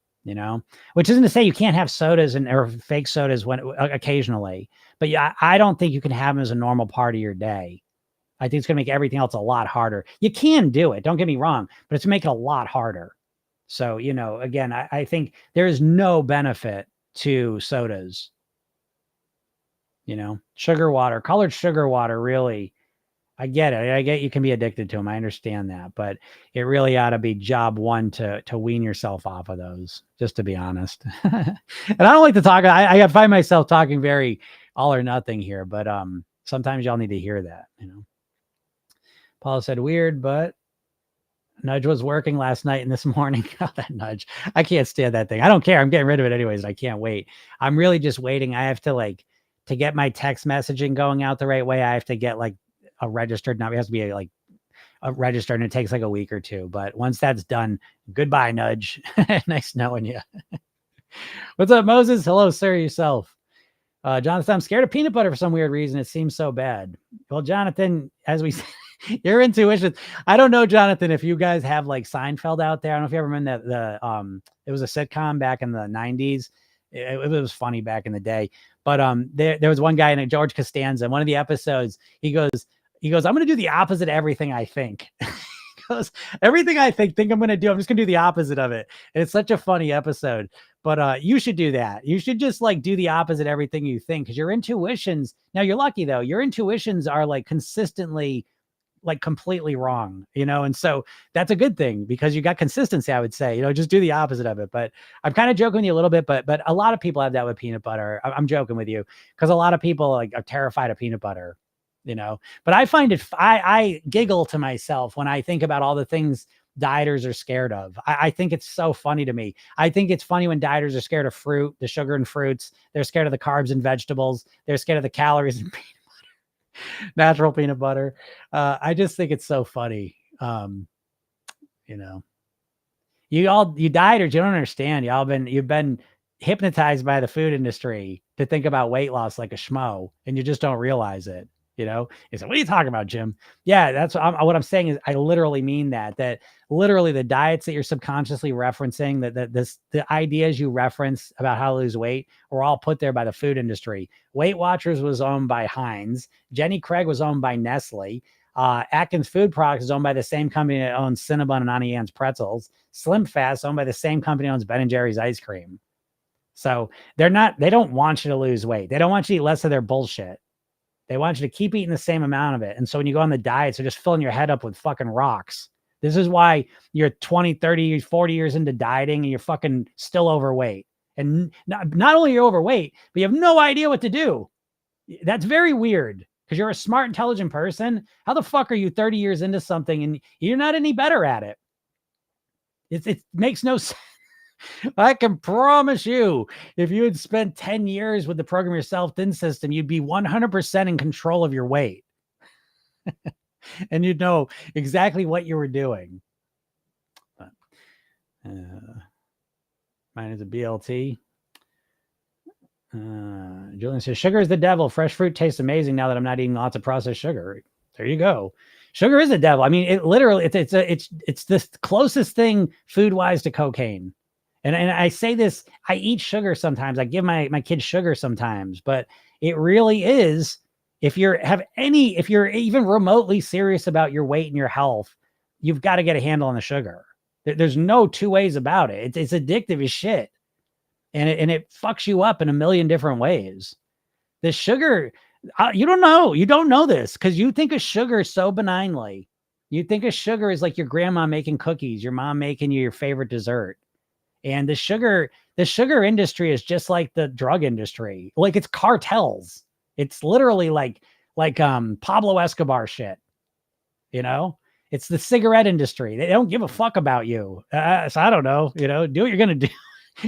which isn't to say you can't have sodas or fake sodas when occasionally, but yeah, I don't think you can have them as a normal part of your day. I think it's going to make everything else a lot harder. You can do it. Don't get me wrong, but it's make it a lot harder. So, again, I think there is no benefit to sodas, sugar water, colored sugar water. Really, I get it. I get you can be addicted to them. I understand that, but it really ought to be job one to wean yourself off of those, just to be honest. And I don't like to talk. I find myself talking very all or nothing here, but sometimes y'all need to hear that, Paula said, weird, but Nudge was working last night and this morning. Oh, that Nudge. I can't stand that thing. I don't care. I'm getting rid of it anyways. I can't wait. I'm really just waiting. I have to to get my text messaging going out the right way. I have to get a registered number. It has to be a registered, and it takes a week or two. But once that's done, goodbye, Nudge. Nice knowing you. What's up, Moses? Hello, sir, yourself. Jonathan, I'm scared of peanut butter for some weird reason. It seems so bad. Well, Jonathan, as we said, your intuition. I don't know, Jonathan, if you guys have Seinfeld out there. I don't know if you ever remember it was a sitcom back in the 90s. It was funny back in the day. But there was one guy George Costanza. In one of the episodes, he goes, I'm going to do the opposite of everything I think. He goes, everything I think I'm going to do, I'm just going to do the opposite of it. And it's such a funny episode. But you should do that. You should just do the opposite of everything you think, because your intuitions, now you're lucky though, your intuitions are consistently completely wrong, and so that's a good thing because you got consistency, I would say, just do the opposite of it. But I'm kind of joking with you a little bit, but a lot of people have that with peanut butter. I'm joking with you because a lot of people are terrified of peanut butter, but I find it, I giggle to myself when I think about all the things dieters are scared of. I think it's so funny to me. I think it's funny when dieters are scared of fruit, the sugar and fruits. They're scared of the carbs and vegetables. They're scared of the calories and natural peanut butter. I just think it's so funny. You dieters, you don't understand. You've been hypnotized by the food industry to think about weight loss like a schmo, and you just don't realize it. You said, what are you talking about, Jim? Yeah, that's what I'm saying is I literally mean that literally the diets that you're subconsciously referencing, the ideas you reference about how to lose weight were all put there by the food industry. Weight Watchers was owned by Heinz. Jenny Craig was owned by Nestle. Atkins Food Products is owned by the same company that owns Cinnabon and Auntie Anne's pretzels. Slim Fast owned by the same company that owns Ben and Jerry's ice cream. So they don't want you to lose weight. They don't want you to eat less of their bullshit. They want you to keep eating the same amount of it. And so when you go on the diets, they're just filling your head up with fucking rocks. This is why you're 20, 30, 40 years into dieting and you're fucking still overweight. And not only you're overweight, but you have no idea what to do. That's very weird because you're a smart, intelligent person. How the fuck are you 30 years into something and you're not any better at it? It makes no sense. I can promise you, if you had spent 10 years with the Program Yourself Thin system, you'd be 100% in control of your weight. And you'd know exactly what you were doing. Mine is a BLT. Julian says, sugar is the devil. Fresh fruit tastes amazing now that I'm not eating lots of processed sugar. There you go. Sugar is the devil. I mean, it literally, it's the closest thing food-wise to cocaine. And I say this, I eat sugar sometimes. I give my kids sugar sometimes, but it really is, if you're even remotely serious about your weight and your health, you've got to get a handle on the sugar. There's no two ways about it. It's addictive as shit. And it fucks you up in a million different ways. The sugar, you don't know this because you think of sugar so benignly. You think of sugar as like your grandma making cookies, your mom making you your favorite dessert. And the sugar industry is just like the drug industry. Like it's cartels. It's literally like Pablo Escobar shit. It's the cigarette industry. They don't give a fuck about you. So I don't know, do what you're going to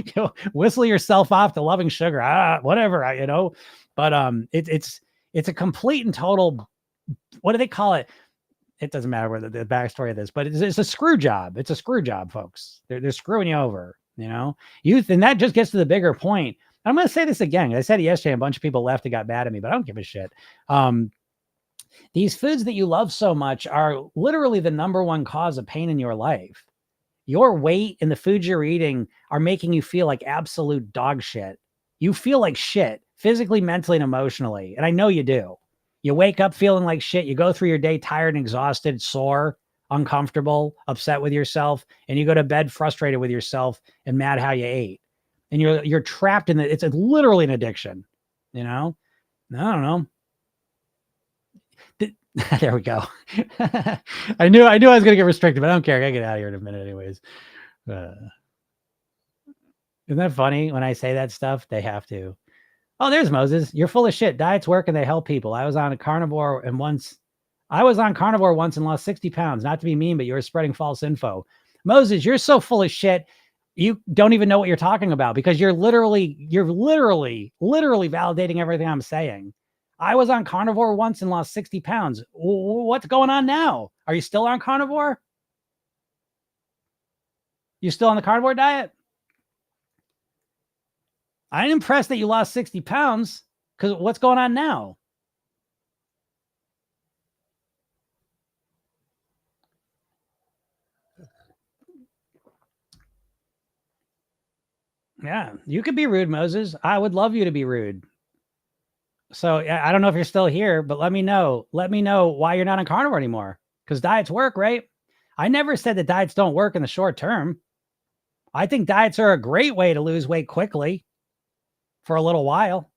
do. Whistle yourself off to loving sugar. Whatever, But it's a complete and total, what do they call it? it doesn't matter what the backstory of this, but it's a screw job. It's a screw job, folks. They're screwing you over, you know, youth. And that just gets to the bigger point. I'm going to say this again. I said it yesterday. A bunch of people left and got mad at me, but I don't give a shit. These foods that you love so much are literally the number one cause of pain in your life. Your weight and the foods you're eating are making you feel like absolute dog shit. You feel like shit physically, mentally, and emotionally. And I know you do. You wake up feeling like shit. You go through your day tired and exhausted, sore, uncomfortable, upset with yourself, and you go to bed frustrated with yourself and mad how you ate. And you're trapped in it's literally an addiction, you know? I don't know. There we go. I knew I was gonna get restricted, but I don't care. I gotta get out of here in a minute anyways. Isn't that funny? When I say that stuff, they have to. Oh, there's Moses. You're full of shit. Diets work and they help people. I was on carnivore once and lost 60 pounds. Not to be mean, but you were spreading false info. Moses, you're so full of shit. You don't even know what you're talking about because you're literally validating everything I'm saying. I was on carnivore once and lost 60 pounds. What's going on now? Are you still on carnivore? You still on the carnivore diet? I'm impressed that you lost 60 pounds because what's going on now? Yeah, you could be rude, Moses. I would love you to be rude. So I don't know if you're still here, but let me know. Let me know why you're not on carnivore anymore. Because diets work, right? I never said that diets don't work in the short term. I think diets are a great way to lose weight quickly for a little while.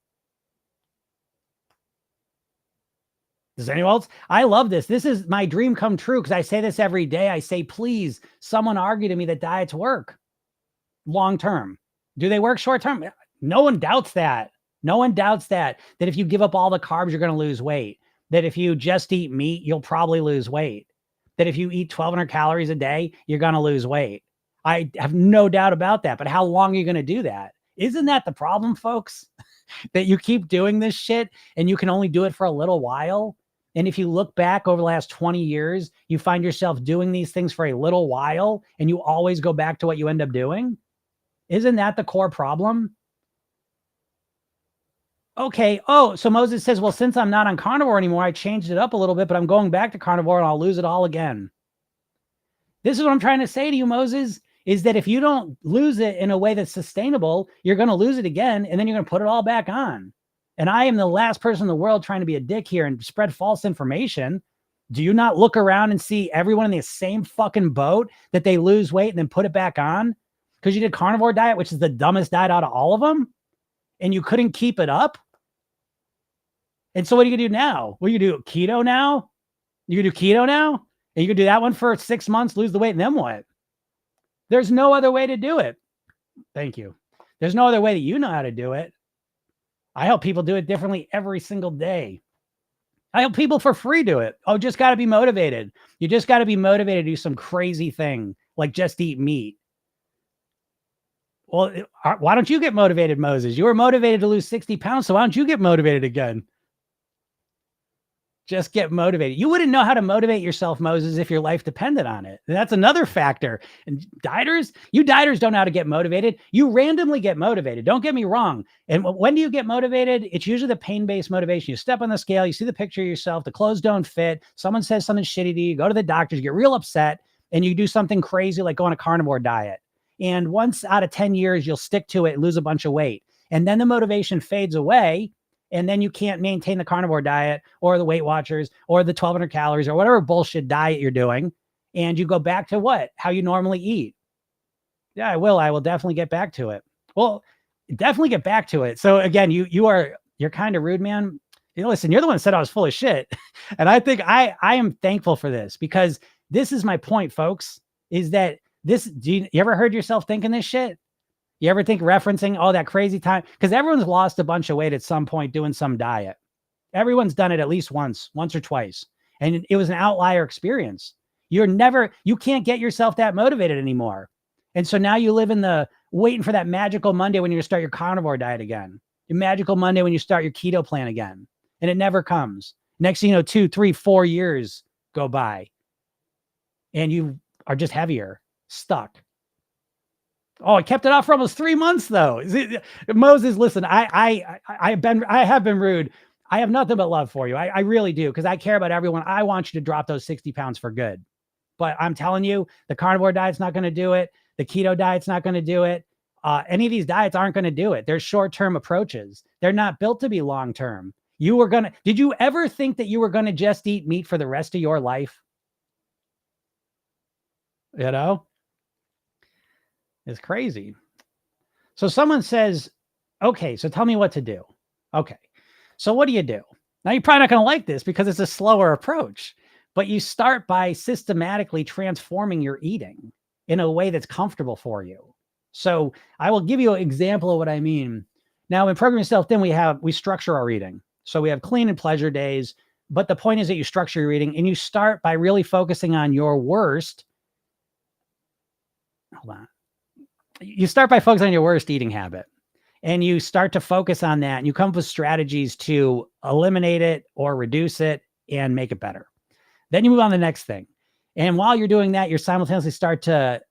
Does anyone else? I love this. This is my dream come true because I say this every day. I say, please, someone argue to me that diets work long term. Do they work short term? No one doubts that. No one doubts that if you give up all the carbs, you're going to lose weight. That if you just eat meat, you'll probably lose weight. That if you eat 1,200 calories a day, you're going to lose weight. I have no doubt about that. But how long are you going to do that? Isn't that the problem, folks? That you keep doing this shit and you can only do it for a little while. And if you look back over the last 20 years, you find yourself doing these things for a little while and you always go back to what you end up doing. Isn't that the core problem? Okay. Oh, so Moses says, well, since I'm not on carnivore anymore, I changed it up a little bit, but I'm going back to carnivore and I'll lose it all again. This is what I'm trying to say to you, Moses, is that if you don't lose it in a way that's sustainable, you're going to lose it again, and then you're going to put it all back on. And I am the last person in the world trying to be a dick here and spread false information. Do you not look around and see everyone in the same fucking boat that they lose weight and then put it back on? Because you did carnivore diet, which is the dumbest diet out of all of them, and you couldn't keep it up. And so what are you gonna do now? What are you gonna do? Keto now? You gonna do keto now? And you can do that one for 6 months, lose the weight, and then what? There's no other way to do it. Thank you. There's no other way that you know how to do it. I help people do it differently every single day. I help people for free do it. Oh, just got to be motivated. You just got to be motivated to do some crazy thing like just eat meat. Well, why don't you get motivated, Moses? You were motivated to lose 60 pounds, so why don't you get motivated again? Just get motivated. You wouldn't know how to motivate yourself, Moses, if your life depended on it. And that's another factor. And you dieters don't know how to get motivated. You randomly get motivated. Don't get me wrong. And when do you get motivated? It's usually the pain-based motivation. You step on the scale, you see the picture of yourself, the clothes don't fit, someone says something shitty to you, go to the doctor, you get real upset, and you do something crazy like go on a carnivore diet. And once out of 10 years, you'll stick to it and lose a bunch of weight. And then the motivation fades away. And then you can't maintain the carnivore diet or the Weight Watchers or the 1,200 calories or whatever bullshit diet you're doing. And you go back to what? How you normally eat. Yeah, I will definitely get back to it. Well, definitely get back to it. So again, you're kind of rude, man. Listen, you're the one that said I was full of shit. And I think I am thankful for this because this is my point, folks, is that you ever heard yourself thinking this shit? You ever think referencing all that crazy time? Because everyone's lost a bunch of weight at some point doing some diet. Everyone's done it at least once or twice. And it was an outlier experience. You can't get yourself that motivated anymore. And so now you live in the waiting for that magical Monday when you start your carnivore diet again. Your magical Monday when you start your keto plan again. And it never comes. Next thing you know, 2, 3, 4 years go by and you are just heavier, stuck. Oh, I kept it off for almost 3 months though. Moses, listen, I have been rude. I have nothing but love for you. I really do, because I care about everyone. I want you to drop those 60 pounds for good. But I'm telling you, the carnivore diet's not going to do it. The keto diet's not going to do it. Any of these diets aren't going to do it. They're short-term approaches. They're not built to be long-term. Did you ever think that you were going to just eat meat for the rest of your life? You know? It's crazy. So someone says, okay, so tell me what to do. Okay. So what do you do? Now you're probably not going to like this because it's a slower approach, but you start by systematically transforming your eating in a way that's comfortable for you. So I will give you an example of what I mean. Now in Program Yourself Thin, we structure our eating. So we have clean and pleasure days, but the point is that you structure your eating and you start by really focusing on your worst. Hold on. You start by focusing on your worst eating habit, and you start to focus on that, and you come up with strategies to eliminate it or reduce it and make it better. Then you move on to the next thing. And while you're doing that, you're simultaneously start to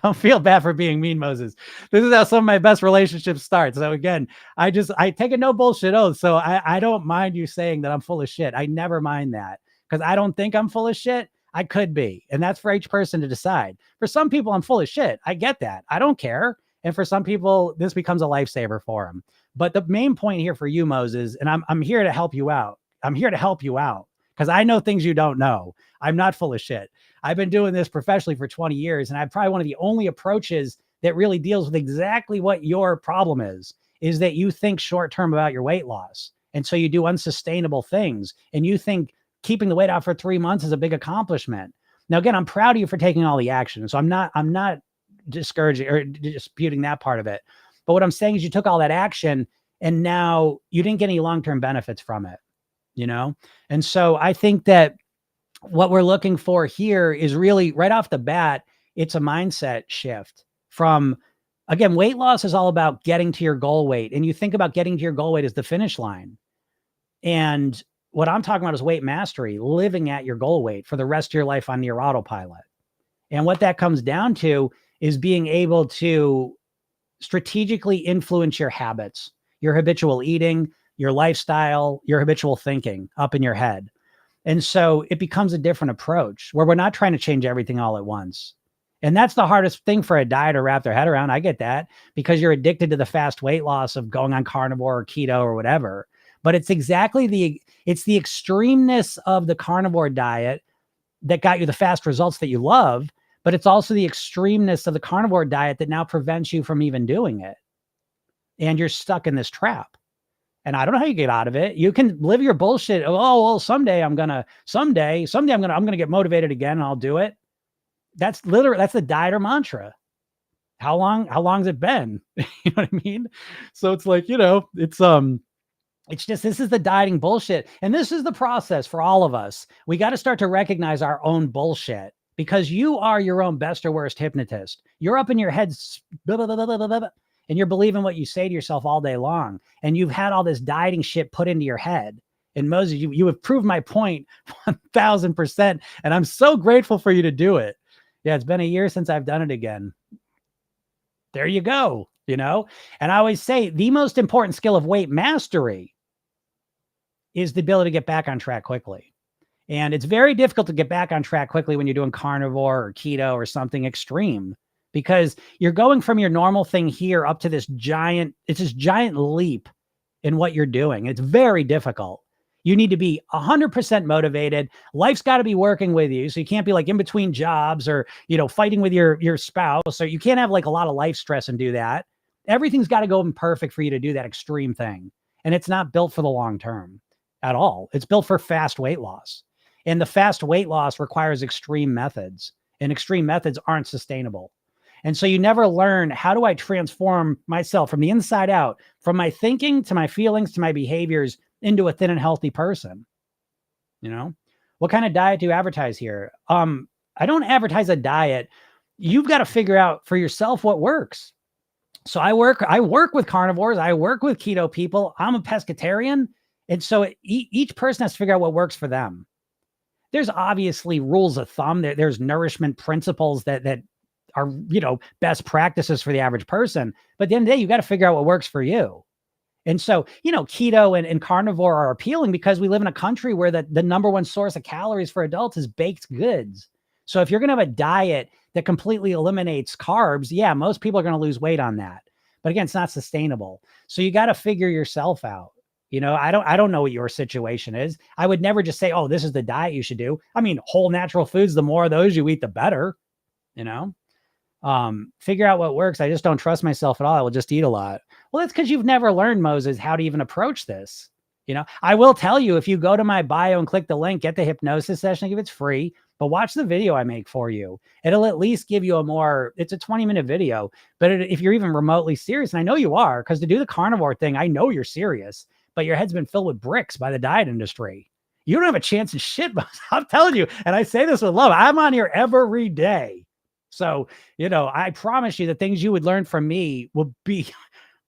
don't feel bad for being mean, Moses. This is how some of my best relationships start. So again, I take a no bullshit oath. So I don't mind you saying that I'm full of shit. I never mind that, because I don't think I'm full of shit. I could be. And that's for each person to decide. For some people, I'm full of shit. I get that. I don't care. And for some people, this becomes a lifesaver for them. But the main point here for you, Moses, and I'm here to help you out. I'm here to help you out because I know things you don't know. I'm not full of shit. I've been doing this professionally for 20 years, and I'm probably one of the only approaches that really deals with exactly what your problem is that you think short-term about your weight loss. And so you do unsustainable things, and you think keeping the weight off for 3 months is a big accomplishment. Now, again, I'm proud of you for taking all the action. So I'm not discouraging or disputing that part of it. But what I'm saying is you took all that action and now you didn't get any long-term benefits from it, you know? And so I think that what we're looking for here is really right off the bat, it's a mindset shift from, again, weight loss is all about getting to your goal weight. And you think about getting to your goal weight as the finish line. And what I'm talking about is weight mastery, living at your goal weight for the rest of your life on your autopilot. And what that comes down to is being able to strategically influence your habits, your habitual eating, your lifestyle, your habitual thinking up in your head. And so it becomes a different approach where we're not trying to change everything all at once. And that's the hardest thing for a dieter to wrap their head around. I get that, because you're addicted to the fast weight loss of going on carnivore or keto or whatever. But it's exactly the extremeness of the carnivore diet that got you the fast results that you love, but it's also the extremeness of the carnivore diet that now prevents you from even doing it. And you're stuck in this trap. And I don't know how you get out of it. You can live your bullshit. Oh, well, someday I'm going to get motivated again and I'll do it. That's the dieter mantra. How long has it been? You know what I mean? So it's like, it's just, this is the dieting bullshit. And this is the process for all of us. We got to start to recognize our own bullshit, because you are your own best or worst hypnotist. You're up in your head and you're believing what you say to yourself all day long. And you've had all this dieting shit put into your head. And Moses, you have proved my point 1000%. And I'm so grateful for you to do it. Yeah, it's been a year since I've done it again. There you go. And I always say the most important skill of weight mastery is the ability to get back on track quickly. And it's very difficult to get back on track quickly when you're doing carnivore or keto or something extreme, because you're going from your normal thing here up to this giant leap in what you're doing. It's very difficult. You need to be 100% motivated. Life's got to be working with you. So you can't be like in between jobs or, fighting with your spouse. So you can't have like a lot of life stress and do that. Everything's got to go perfect for you to do that extreme thing. And it's not built for the long term at all. It's built for fast weight loss. And the fast weight loss requires extreme methods, and extreme methods aren't sustainable. And so you never learn, how do I transform myself from the inside out, from my thinking to my feelings to my behaviors into a thin and healthy person? What kind of diet do you advertise here? I don't advertise a diet. You've got to figure out for yourself what works. So I work with carnivores. I work with keto people. I'm a pescatarian. And so each person has to figure out what works for them. there's obviously rules of thumb. There's nourishment principles that are, best practices for the average person. But at the end of the day, you got to figure out what works for you. And so, keto and carnivore are appealing because we live in a country where the number one source of calories for adults is baked goods. So if you're going to have a diet that completely eliminates carbs, yeah, most people are going to lose weight on that. But again, it's not sustainable. So you got to figure yourself out. I don't know what your situation is. I would never just say, oh, this is the diet you should do. I mean, whole natural foods, the more of those you eat, the better, figure out what works. I just don't trust myself at all. I will just eat a lot. Well, that's because you've never learned, Moses, how to even approach this. I will tell you, if you go to my bio and click the link, get the hypnosis session, if it's free, but watch the video I make for you. It'll at least give you it's a 20-minute video, but if you're even remotely serious, and I know you are, because to do the carnivore thing, I know you're serious, but your head's been filled with bricks by the diet industry. You don't have a chance in shit. I'm telling you, and I say this with love. I'm on here every day. So, I promise you the things you would learn from me will be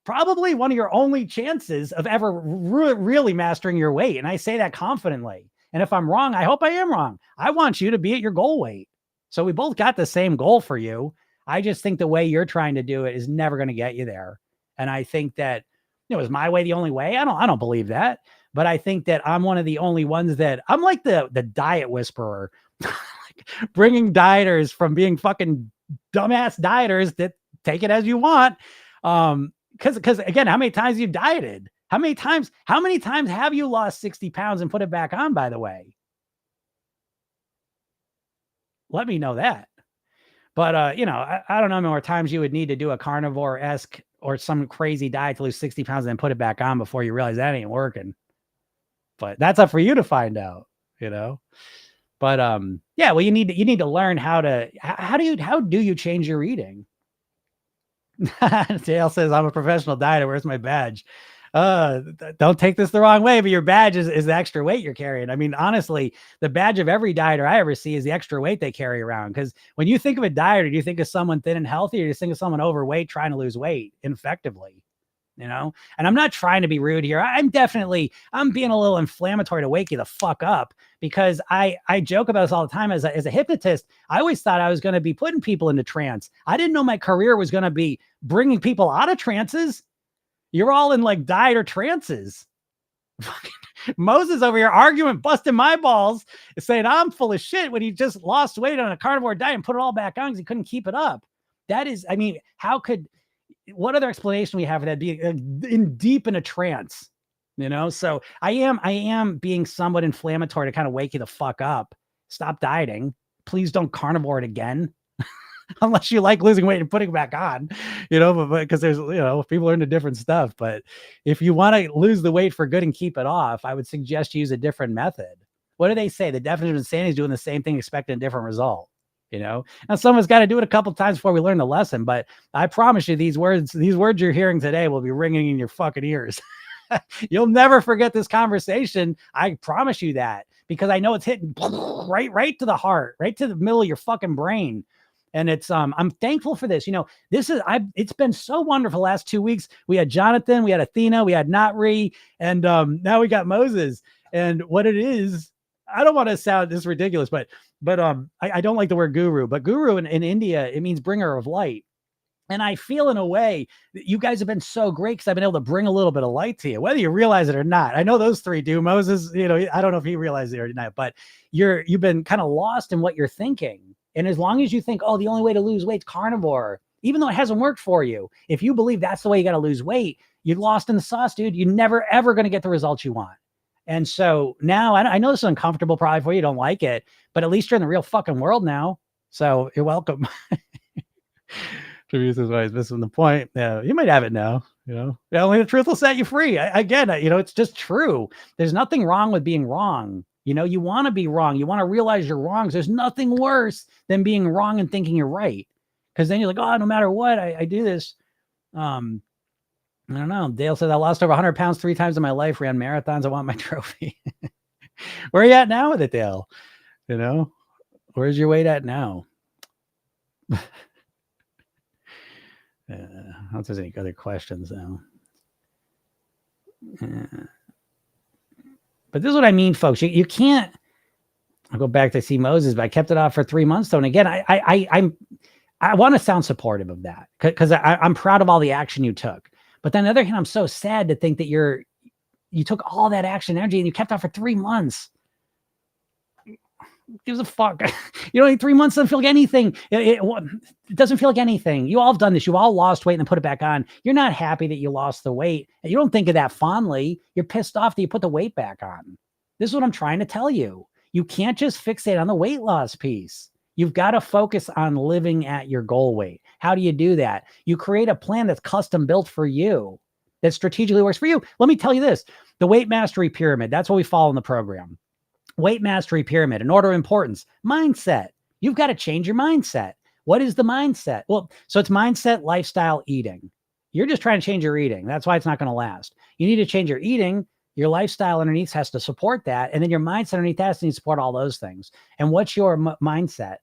probably one of your only chances of ever really mastering your weight. And I say that confidently. And if I'm wrong, I hope I am wrong. I want you to be at your goal weight. So we both got the same goal for you. I just think the way you're trying to do it is never going to get you there. And I think that, is my way the only way? I don't believe that. But I think that I'm one of the only ones that I'm like the diet whisperer, bringing dieters from being fucking dumbass dieters that take it as you want. Because again, how many times you've dieted? How many times have you lost 60 pounds and put it back on, by the way? Let me know that. But, I don't know how many more times you would need to do a carnivore-esque or some crazy diet to lose 60 pounds and then put it back on before you realize that ain't working. But that's up for you to find out, But yeah, well, you need to learn how do you change your eating? Dale says, I'm a professional dieter. Where's my badge? Don't take this the wrong way, but your badge is the extra weight you're carrying. I mean, honestly, the badge of every dieter I ever see is the extra weight they carry around. Because when you think of a dieter, do you think of someone thin and healthy, or do you think of someone overweight trying to lose weight effectively? And I'm not trying to be rude here. I'm being a little inflammatory to wake you the fuck up, because I joke about this all the time. As a hypnotist, I always thought I was going to be putting people into trance. I didn't know my career was going to be bringing people out of trances. You're all in like diet or trances. Moses over here arguing, busting my balls, saying I'm full of shit when he just lost weight on a carnivore diet and put it all back on because he couldn't keep it up. That is, I mean, what other explanation we have for that being deep in a trance, So I am being somewhat inflammatory to kind of wake you the fuck up. Stop dieting. Please don't carnivore it again. Unless you like losing weight and putting it back on, but because there's, people are into different stuff. But if you want to lose the weight for good and keep it off, I would suggest you use a different method. What do they say? The definition of insanity is doing the same thing, expecting a different result. Now someone's got to do it a couple of times before we learn the lesson. But I promise you, these words you're hearing today will be ringing in your fucking ears. You'll never forget this conversation. I promise you that, because I know it's hitting right to the heart, right to the middle of your fucking brain. And it's, I'm thankful for this. It's been so wonderful the last 2 weeks. We had Jonathan, we had Athena, we had Natri, and now we got Moses. And what it is, I don't want to sound this ridiculous, but I don't like the word guru, but guru in India, it means bringer of light. And I feel in a way that you guys have been so great because I've been able to bring a little bit of light to you, whether you realize it or not. I know those three do. Moses, I don't know if he realized it or not, but you've been kind of lost in what you're thinking. And as long as you think, oh, the only way to lose weight is carnivore, even though it hasn't worked for you, if you believe that's the way you got to lose weight, you're lost in the sauce, dude. You're never, ever going to get the results you want. And so now I know this is uncomfortable probably for you. You don't like it, but at least you're in the real fucking world now. So you're welcome. Truth is always missing the point. Yeah, you might have it now. Only the truth will set you free. Again, it's just true. There's nothing wrong with being wrong. You want to be wrong. You want to realize you're wrong. There's nothing worse than being wrong and thinking you're right. Because then you're like, oh, no matter what, I do this. I don't know. Dale said I lost over 100 pounds 3 times in my life, ran marathons. I want my trophy. Where are you at now with it, Dale? Where's your weight at now? I don't know if there's any other questions now. But this is what I mean, folks. You can't. I'll go back to see Moses, but I kept it off for 3 months though. And again, I want to sound supportive of that because I'm proud of all the action you took. But then on the other hand, I'm so sad to think that you took all that action energy and you kept off for 3 months. Gives a fuck. 3 months doesn't feel like anything. It doesn't feel like anything. You all have done this. You all lost weight and then put it back on. You're not happy that you lost the weight. You don't think of that fondly. You're pissed off that you put the weight back on. This is what I'm trying to tell you. You can't just fixate on the weight loss piece. You've got to focus on living at your goal weight. How do you do that? You create a plan that's custom built for you, that strategically works for you. Let me tell you this, the weight mastery pyramid, that's what we follow in the program. Weight mastery pyramid, in order of importance, mindset. You've got to change your mindset. What is the mindset? Well, so it's mindset, lifestyle, eating. You're just trying to change your eating. That's why it's not going to last. You need to change your eating. Your lifestyle underneath has to support that. And then your mindset underneath has to support all those things. And what's your mindset?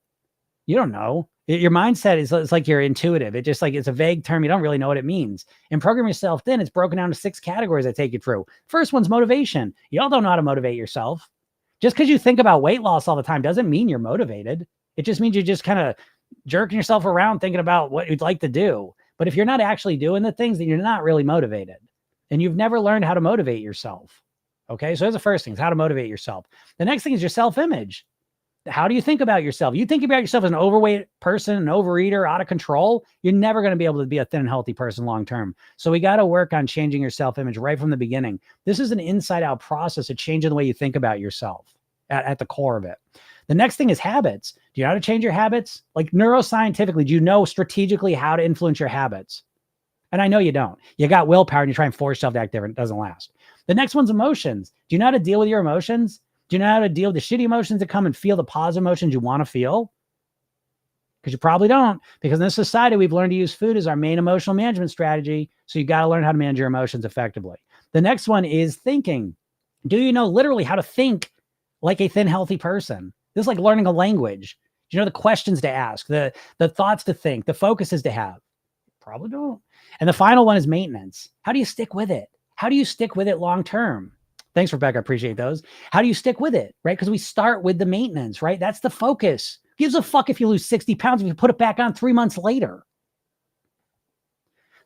You don't know. Your mindset is it's like you're intuitive. It just like, it's a vague term. You don't really know what it means. And Program Yourself Thin, it's broken down to 6 categories I take you through. First one's motivation. Y'all don't know how to motivate yourself. Just because you think about weight loss all the time doesn't mean you're motivated. It just means you're just kind of jerking yourself around thinking about what you'd like to do. But if you're not actually doing the things, then you're not really motivated. And you've never learned how to motivate yourself. Okay, so that's the first thing, is how to motivate yourself. The next thing is your self-image. How do you think about yourself? You think about yourself as an overweight person, an overeater, out of control, you're never going to be able to be a thin and healthy person long-term. So we got to work on changing your self-image right from the beginning. This is an inside-out process of changing the way you think about yourself at the core of it. The next thing is habits. Do you know how to change your habits? Like neuroscientifically, do you know strategically how to influence your habits? And I know you don't. You got willpower and you try and force yourself to act different. It doesn't last. The next one's emotions. Do you know how to deal with your emotions? Do you know how to deal with the shitty emotions that come and feel the positive emotions you want to feel? Because you probably don't. Because in this society, we've learned to use food as our main emotional management strategy. So you got to learn how to manage your emotions effectively. The next one is thinking. Do you know literally how to think like a thin, healthy person? This is like learning a language. Do you know the questions to ask, the thoughts to think, the focuses to have? Probably don't. And the final one is maintenance. How do you stick with it? How do you stick with it long term? Thanks, Rebecca. I appreciate those. How do you stick with it, right? Because we start with the maintenance, right? That's the focus. Gives a fuck if you lose 60 pounds if you put it back on 3 months later.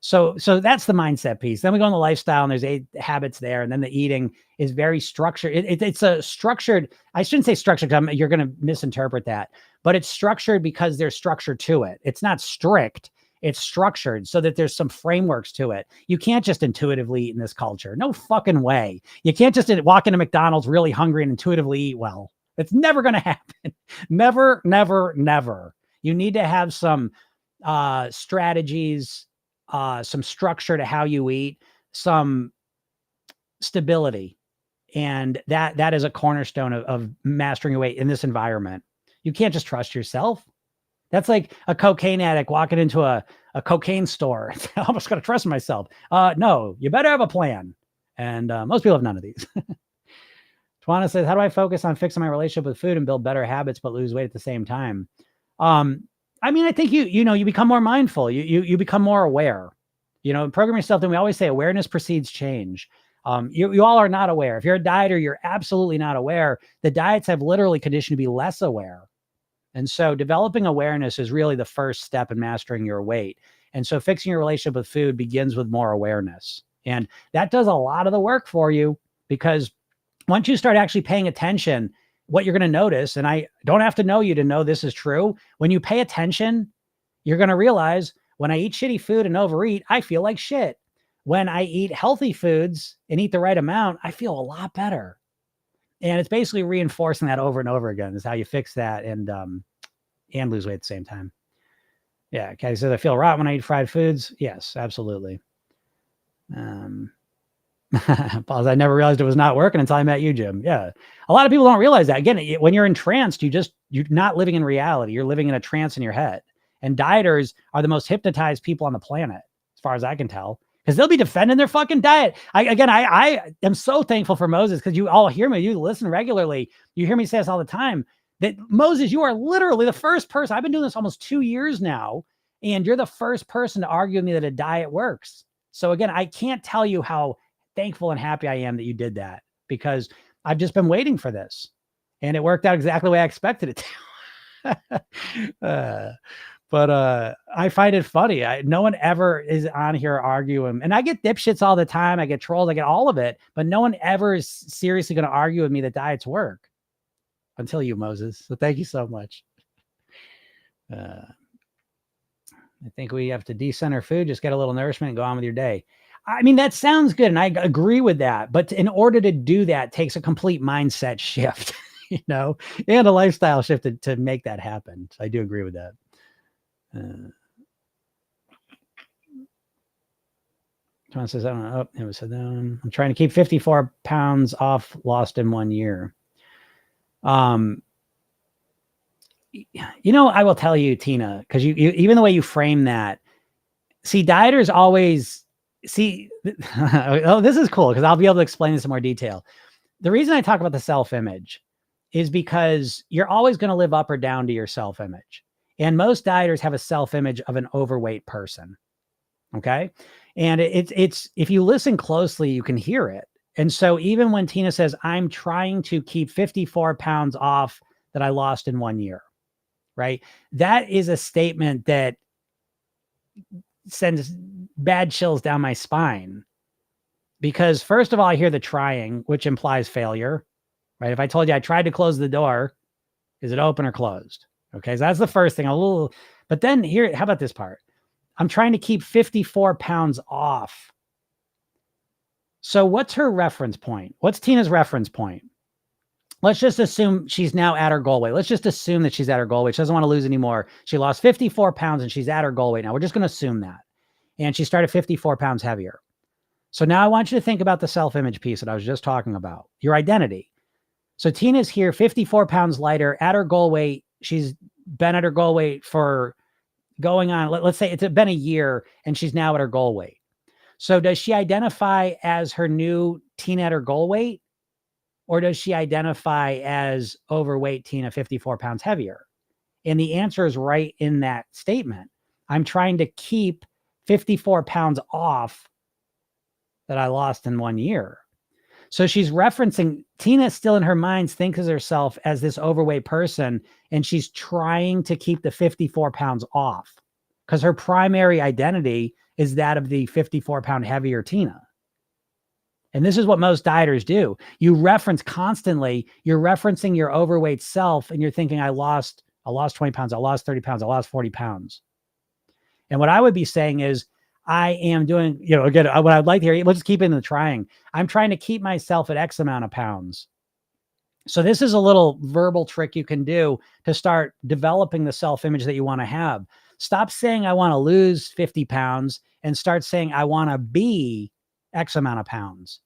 So that's the mindset piece. Then we go on the lifestyle and there's 8 habits there. And then the eating is very structured. It's a structured, I shouldn't say structured because you're going to misinterpret that, but it's structured because there's structure to it. It's not strict. It's structured so that there's some frameworks to it. You can't just intuitively eat in this culture. No fucking way. You can't just walk into McDonald's really hungry and intuitively eat well. It's never going to happen. Never, never, never. You need to have some strategies, some structure to how you eat, some stability. And that is a cornerstone of mastering your weight in this environment. You can't just trust yourself. That's like a cocaine addict walking into a cocaine store. I almost got to trust myself. No, you better have a plan. And most people have none of these. Tawana says, how do I focus on fixing my relationship with food and build better habits, but lose weight at the same time? I mean, I think you become more mindful. You become more aware. Program Yourself Thin, we always say awareness precedes change. You all are not aware. If you're a dieter, you're absolutely not aware. The diets have literally conditioned to be less aware. And so developing awareness is really the first step in mastering your weight. And so fixing your relationship with food begins with more awareness. And that does a lot of the work for you, because once you start actually paying attention, what you're going to notice, and I don't have to know you to know this is true, when you pay attention, you're going to realize when I eat shitty food and overeat, I feel like shit. When I eat healthy foods and eat the right amount, I feel a lot better. And it's basically reinforcing that over and over again is how you fix that and lose weight at the same time. Yeah. Kathy says, I feel rotten when I eat fried foods. Yes, absolutely. Pause. I never realized it was not working until I met you, Jim. Yeah. A lot of people don't realize that. Again, when you're entranced, you're not living in reality. You're living in a trance in your head. And dieters are the most hypnotized people on the planet, as far as I can tell. Because they'll be defending their fucking diet. I am so thankful for Moses, because you all hear me. You listen regularly. You hear me say this all the time. That Moses, you are literally the first person. I've been doing this almost 2 years now, and you're the first person to argue with me that a diet works. So again, I can't tell you how thankful and happy I am that you did that, because I've just been waiting for this. and it worked out exactly the way I expected it to. But I find it funny. No one ever is on here arguing, and I get dipshits all the time. I get trolls. I get all of it, but no one ever is seriously going to argue with me that diets work until you, Moses. So thank you so much. I think we have to decenter food, just get a little nourishment and go on with your day. I mean, that sounds good. And I agree with that. But in order to do that takes a complete mindset shift, and a lifestyle shift to make that happen. So I do agree with that. John says, I don't know. It was I'm trying to keep 54 pounds off, lost in 1 year. I will tell you, Tina, because you even the way you frame that, see, dieters always see. Oh, this is cool because I'll be able to explain this in more detail. The reason I talk about the self-image is because you're always going to live up or down to your self-image. And most dieters have a self-image of an overweight person. Okay. And it's if you listen closely, you can hear it. And so even when Tina says, I'm trying to keep 54 pounds off that I lost in 1 year, right? That is a statement that sends bad chills down my spine. Because first of all, I hear the trying, which implies failure, right? If I told you I tried to close the door, is it open or closed? Okay, so that's the first thing. But then here, how about this part? I'm trying to keep 54 pounds off. So what's her reference point? What's Tina's reference point? Let's just assume she's now at her goal weight. Let's just assume that she's at her goal weight. She doesn't want to lose anymore. She lost 54 pounds and she's at her goal weight now. We're just going to assume that. And she started 54 pounds heavier. So now I want you to think about the self-image piece that I was just talking about, your identity. So Tina's here, 54 pounds lighter, at her goal weight. She's been at her goal weight for going on, let's say it's been a year, and she's now at her goal weight. So does she identify as her new Tina at her goal weight? Or does she identify as overweight Tina, 54 pounds heavier? And the answer is right in that statement. I'm trying to keep 54 pounds off that I lost in 1 year. So she's referencing, Tina still in her mind thinks of herself as this overweight person, and she's trying to keep the 54 pounds off because her primary identity is that of the 54 pound heavier Tina. And this is what most dieters do. You reference constantly, you're referencing your overweight self and you're thinking, I lost 20 pounds, I lost 30 pounds, I lost 40 pounds. And what I would be saying is, I am doing, again, what I'd like to hear, let's keep it in the trying. I'm trying to keep myself at X amount of pounds. So this is a little verbal trick you can do to start developing the self-image that you want to have. Stop saying, I want to lose 50 pounds and start saying, I want to be X amount of pounds.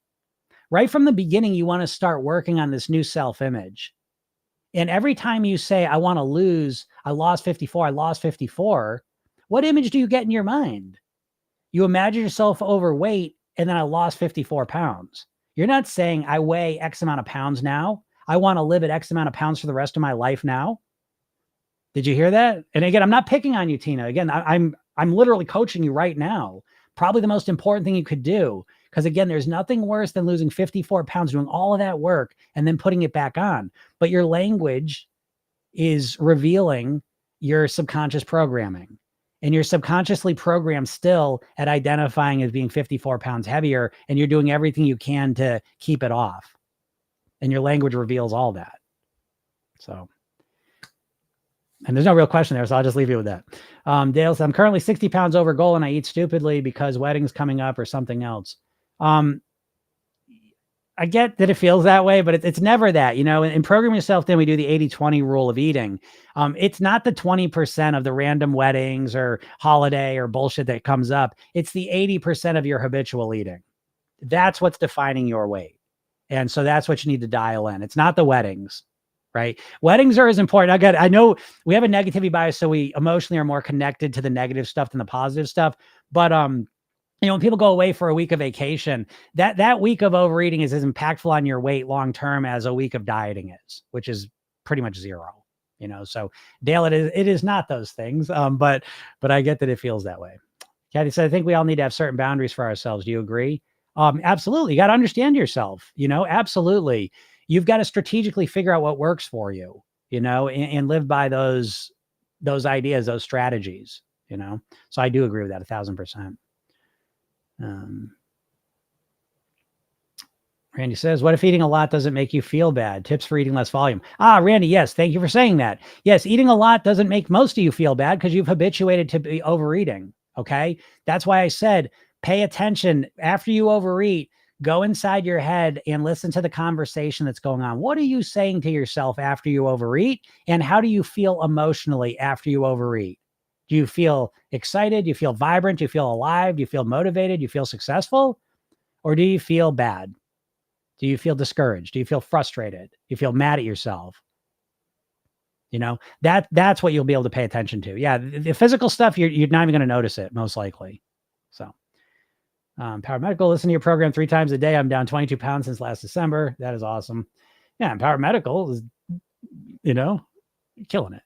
Right from the beginning, you want to start working on this new self-image. And every time you say, I want to lose, I lost 54, what image do you get in your mind? You imagine yourself overweight, and then I lost 54 pounds. You're not saying I weigh X amount of pounds now. I want to live at X amount of pounds for the rest of my life now. Did you hear that? And again, I'm not picking on you, Tina. Again, I'm literally coaching you right now. Probably the most important thing you could do. Because again, there's nothing worse than losing 54 pounds, doing all of that work and then putting it back on. But your language is revealing your subconscious programming. And you're subconsciously programmed still at identifying as being 54 pounds heavier, and you're doing everything you can to keep it off. And your language reveals all that. So, and there's no real question there, so I'll just leave you with that. Dale says, I'm currently 60 pounds over goal and I eat stupidly because wedding's coming up or something else. I get that it feels that way, but it's never that, in Program Yourself, then we do the 80-20 rule of eating. It's not the 20% of the random weddings or holiday or bullshit that comes up. It's the 80% of your habitual eating. That's what's defining your weight. And so that's what you need to dial in. It's not the weddings, right? Weddings are as important. I know we have a negativity bias, so we emotionally are more connected to the negative stuff than the positive stuff. But, when people go away for a week of vacation, that week of overeating is as impactful on your weight long-term as a week of dieting is, which is pretty much zero, So Dale, it is not those things. But I get that it feels that way. Kathy said, I think we all need to have certain boundaries for ourselves. Do you agree? Absolutely. You got to understand yourself, absolutely. you've got to strategically figure out what works for you, and live by those ideas, those strategies, So I do agree with that 1,000%. Randy says, what if eating a lot doesn't make you feel bad? Tips for eating less volume. Randy, yes. Thank you for saying that. Yes, eating a lot doesn't make most of you feel bad because you've habituated to be overeating. Okay. That's why I said, pay attention after you overeat. Go inside your head and listen to the conversation that's going on. What are you saying to yourself after you overeat? And how do you feel emotionally after you overeat? Do you feel excited? Do you feel vibrant? Do you feel alive? Do you feel motivated? Do you feel successful? Or do you feel bad? Do you feel discouraged? Do you feel frustrated? Do you feel mad at yourself? That's what you'll be able to pay attention to. Yeah. The physical stuff, you're not even going to notice it, most likely. So, Power Medical, listen to your program 3 times a day. I'm down 22 pounds since last December. That is awesome. Yeah. And Power Medical is, killing it.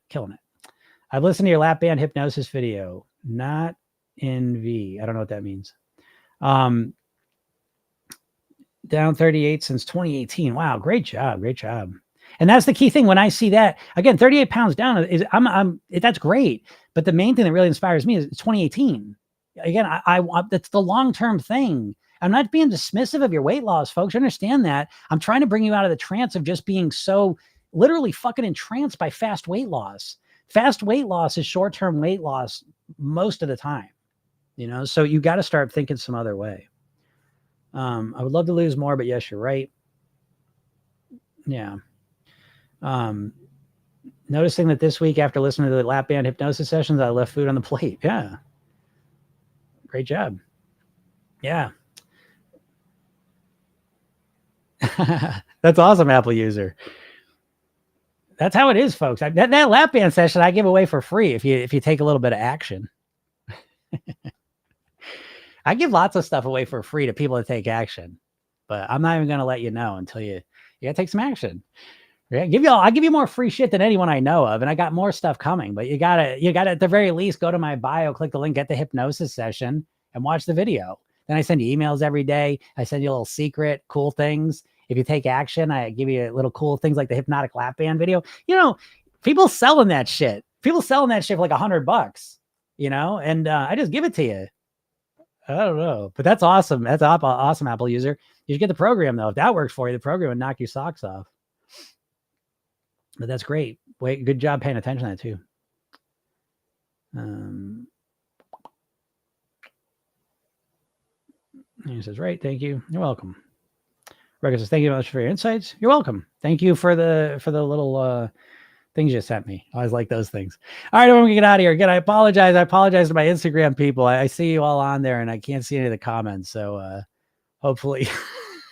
I've listened to your lap band hypnosis video, not in V. I don't know what that means. Down 38 since 2018. Wow. Great job. And that's the key thing. When I see that, again, 38 pounds down is that's great. But the main thing that really inspires me is 2018. Again, I that's the long-term thing. I'm not being dismissive of your weight loss, folks. Understand that. I'm trying to bring you out of the trance of just being so literally fucking entranced by fast weight loss. Fast weight loss is short-term weight loss most of the time, so you got to start thinking some other way. I would love to lose more, but yes, you're right. Yeah. Noticing that this week after listening to the lap band hypnosis sessions, I left food on the plate. Yeah. Great job. Yeah. That's awesome, Apple user. That's how it is, folks. That lap band session I give away for free if you take a little bit of action. I give lots of stuff away for free to people that take action, but I'm not even going to let you know until you got to take some action. I'll give you more free shit than anyone I know of. And I got more stuff coming, but you gotta at the very least go to my bio, click the link, get the hypnosis session and watch the video. Then I send you emails every day. I send you a little secret cool things. If you take action, I give you little cool things like the hypnotic lap band video. People selling that shit. People selling that shit for like $100, and I just give it to you. I don't know, but that's awesome. That's awesome, Apple user. You should get the program though. If that works for you, the program would knock your socks off. But that's great. Good job paying attention to that too. He says, right. Thank you. You're welcome. Rebecca says, thank you very much for your insights. You're welcome. Thank you for the little things you sent me. I always like those things. All right, everyone, we get out of here. Again, I apologize. I apologize to my Instagram people. I see you all on there and I can't see any of the comments. So hopefully,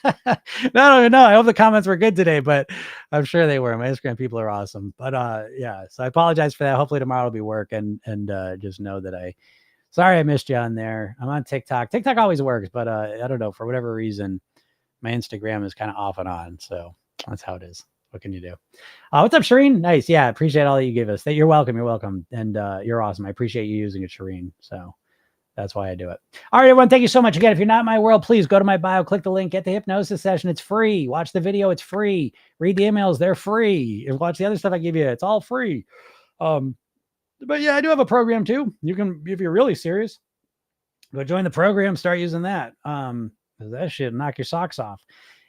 I don't even know. I hope the comments were good today, but I'm sure they were. My Instagram people are awesome. But yeah, so I apologize for that. Hopefully tomorrow will be work and just know that sorry I missed you on there. I'm on TikTok. TikTok always works, but I don't know, for whatever reason, my Instagram is kind of off and on. So that's how it is. What can you do? What's up, Shireen? Nice. Yeah. Appreciate all that you give us. You're welcome. You're welcome. And you're awesome. I appreciate you using it, Shireen. So that's why I do it. All right, everyone. Thank you so much. Again, if you're not in my world, please go to my bio, click the link, get the hypnosis session. It's free. Watch the video. It's free. Read the emails. They're free. And watch the other stuff I give you. It's all free. But yeah, I do have a program too. You can, if you're really serious, go join the program, start using that. That shit knock your socks off.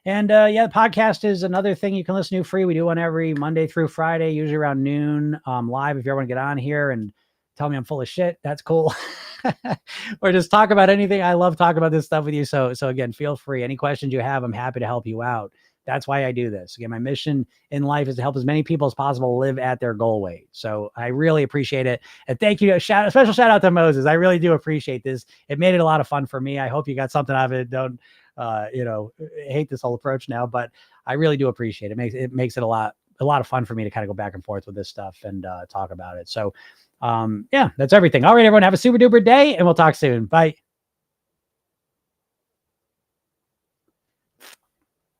And yeah, the podcast is another thing you can listen to free. We do one every Monday through Friday, usually around noon, live. If you ever want to get on here and tell me I'm full of shit, that's cool. Or just talk about anything. I love talking about this stuff with you. So again, feel free. Any questions you have, I'm happy to help you out. That's why I do this. Again, my mission in life is to help as many people as possible live at their goal weight. So I really appreciate it. And thank you. Special shout out to Moses. I really do appreciate this. It made it a lot of fun for me. I hope you got something out of it. Don't, hate this whole approach now, but I really do appreciate it. It makes it a lot of fun for me to kind of go back and forth with this stuff and talk about it. So yeah, that's everything. All right, everyone, have a super duper day and we'll talk soon. Bye.